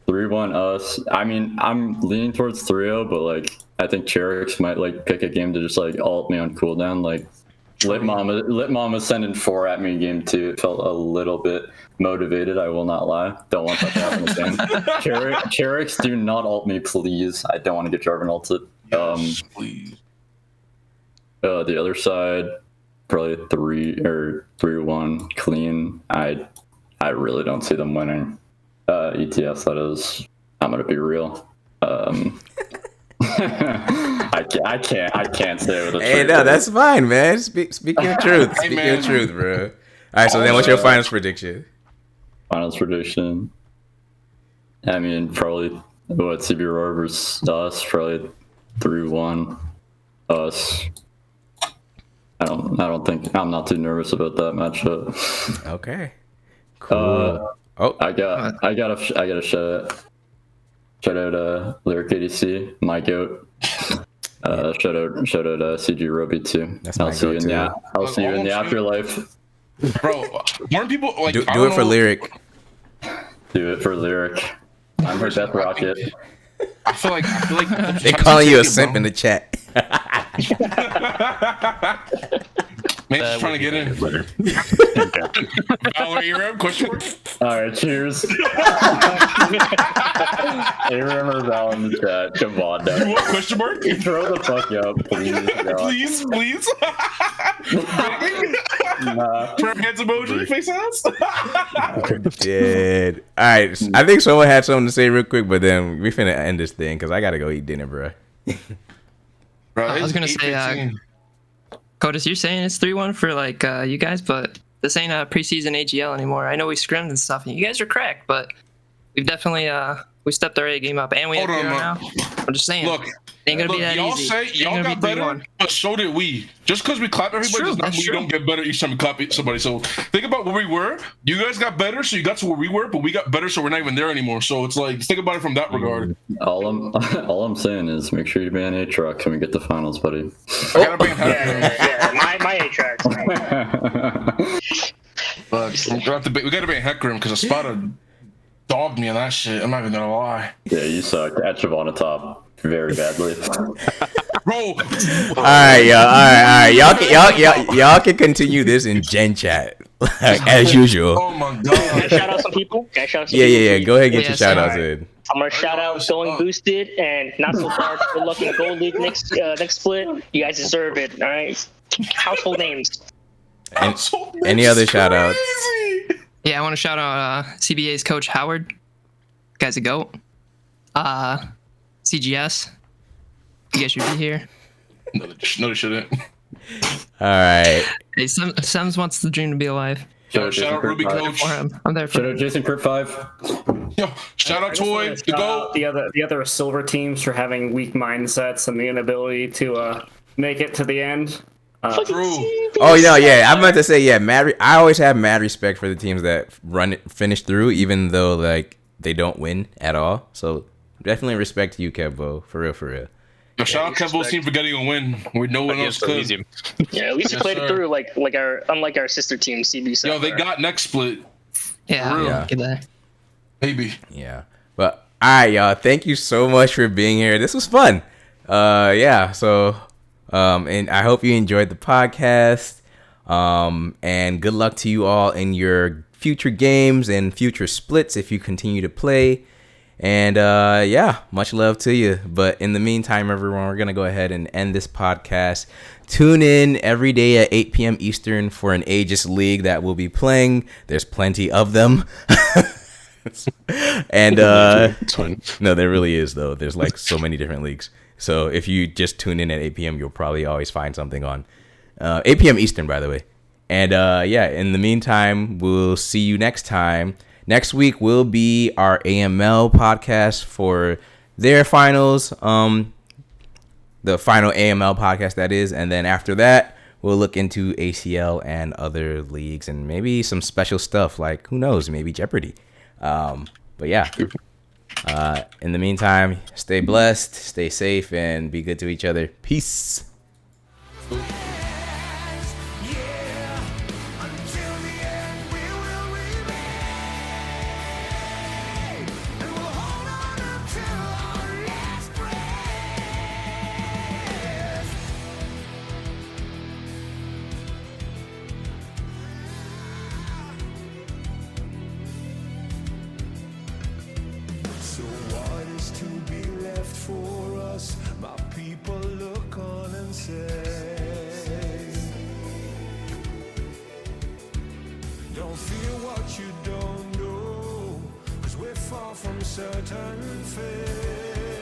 3-1 us. I mean, I'm leaning towards 3-0, but like, I think Cherix might like pick a game to just like ult me on cooldown. Like, Lit Mama sending 4 at me game 2. It felt a little bit motivated. I will not lie. Don't want that to happen again. Cherix, do not ult me, please. I don't want to get Jarvan ulted. Yes, please. The other side, probably 3-1 clean. I really don't see them winning. ETS, that is. I'm gonna be real. I can't say with a Hey, no, that's fine, man. Speaking the truth. Speaking the truth, bro. All right, so then what's your finals prediction? Finals prediction. I mean, probably what CB Roar versus us. Probably 3-1 us. I don't think I'm not too nervous about that matchup. Okay. Cool. I got a shout out Lyric ADC, my goat. Shout out CG Roby too. I'll see you in the afterlife. Bro, more people like do it for Lyric. Do it for Lyric. I'm her death rocket. I feel like they're calling you a simp in the chat. Man's trying to get in. Aram, question mark? Alright, cheers. Aram or Val in the chat. Come on now. You want question mark? Throw the fuck up, please. Please. Nah. Prayer hands emoji, face hands. Dead. Alright, I think someone had something to say real quick, but then we finna end this thing because I gotta go eat dinner, bro. I was gonna say, Codis, you're saying it's 3-1 for like you guys, but this ain't a preseason AGL anymore. I know we scrimmed and stuff, and you guys are cracked, but we've definitely we stepped our A game up, and we have Hero now. I'm just saying, look, ain't gonna be that y'all easy. say y'all got better, but so did we. Just because we clap everybody does not mean we don't get better each time we clap somebody. So think about where we were. You guys got better, so you got to where we were, but we got better, so we're not even there anymore. So it's like, think about it from that regard. All I'm saying is make sure you ban Aatrox when we get the finals, buddy. I gotta ban my Aatrox. But we gotta ban Hecarim because Espada dogged me on that shit. I'm not even gonna lie. Yeah, you suck at Shyvana top very badly. Bro. Alright, y'all can continue this in Gen chat as usual. Oh my god. Can I shout out some people? Yeah. Go ahead and get your shout outs in. I'm gonna shout out Going Boosted and Not So Far Good Luck in Gold League next split. You guys deserve it, alright? Household names. Any other shout outs? Yeah, I want to shout out CBA's coach Howard. Guy's a goat. CGS. You guys should be here. No, they shouldn't. All right. Hey, Sems wants the dream to be alive. Shout out Ruby Coach. I'm there for him. Jason Crypt 5. Yo, shout out Toy. The goat. The other silver teams for having weak mindsets and the inability to make it to the end. True. Oh yeah. I'm about to say I always have mad respect for the teams that finish through, even though like they don't win at all. So definitely respect to you, Kevbo, for real. Yo, shout out Kevbo's team for getting a win where no one else could. Yeah, at least you played it through unlike our sister team CB. Yo, they got next split. Yeah. Get that. Maybe. Yeah. But all right, y'all. Thank you so much for being here. This was fun. So. And I hope you enjoyed the podcast. And good luck to you all in your future games and future splits if you continue to play. And much love to you. But in the meantime, everyone, we're going to go ahead and end this podcast. Tune in every day at 8 p.m. Eastern for an Aegis League that we'll be playing. There's plenty of them. And no, there really is, though. There's like so many different leagues. So if you just tune in at 8 p.m., you'll probably always find something on 8 p.m. Eastern, by the way. And in the meantime, we'll see you next time. Next week will be our AML podcast for their finals. the final AML podcast that is, and then after that we'll look into ACL and other leagues and maybe some special stuff like, who knows, maybe Jeopardy. But yeah, in the meantime, stay blessed, stay safe, and be good to each other. Peace. Certain fate.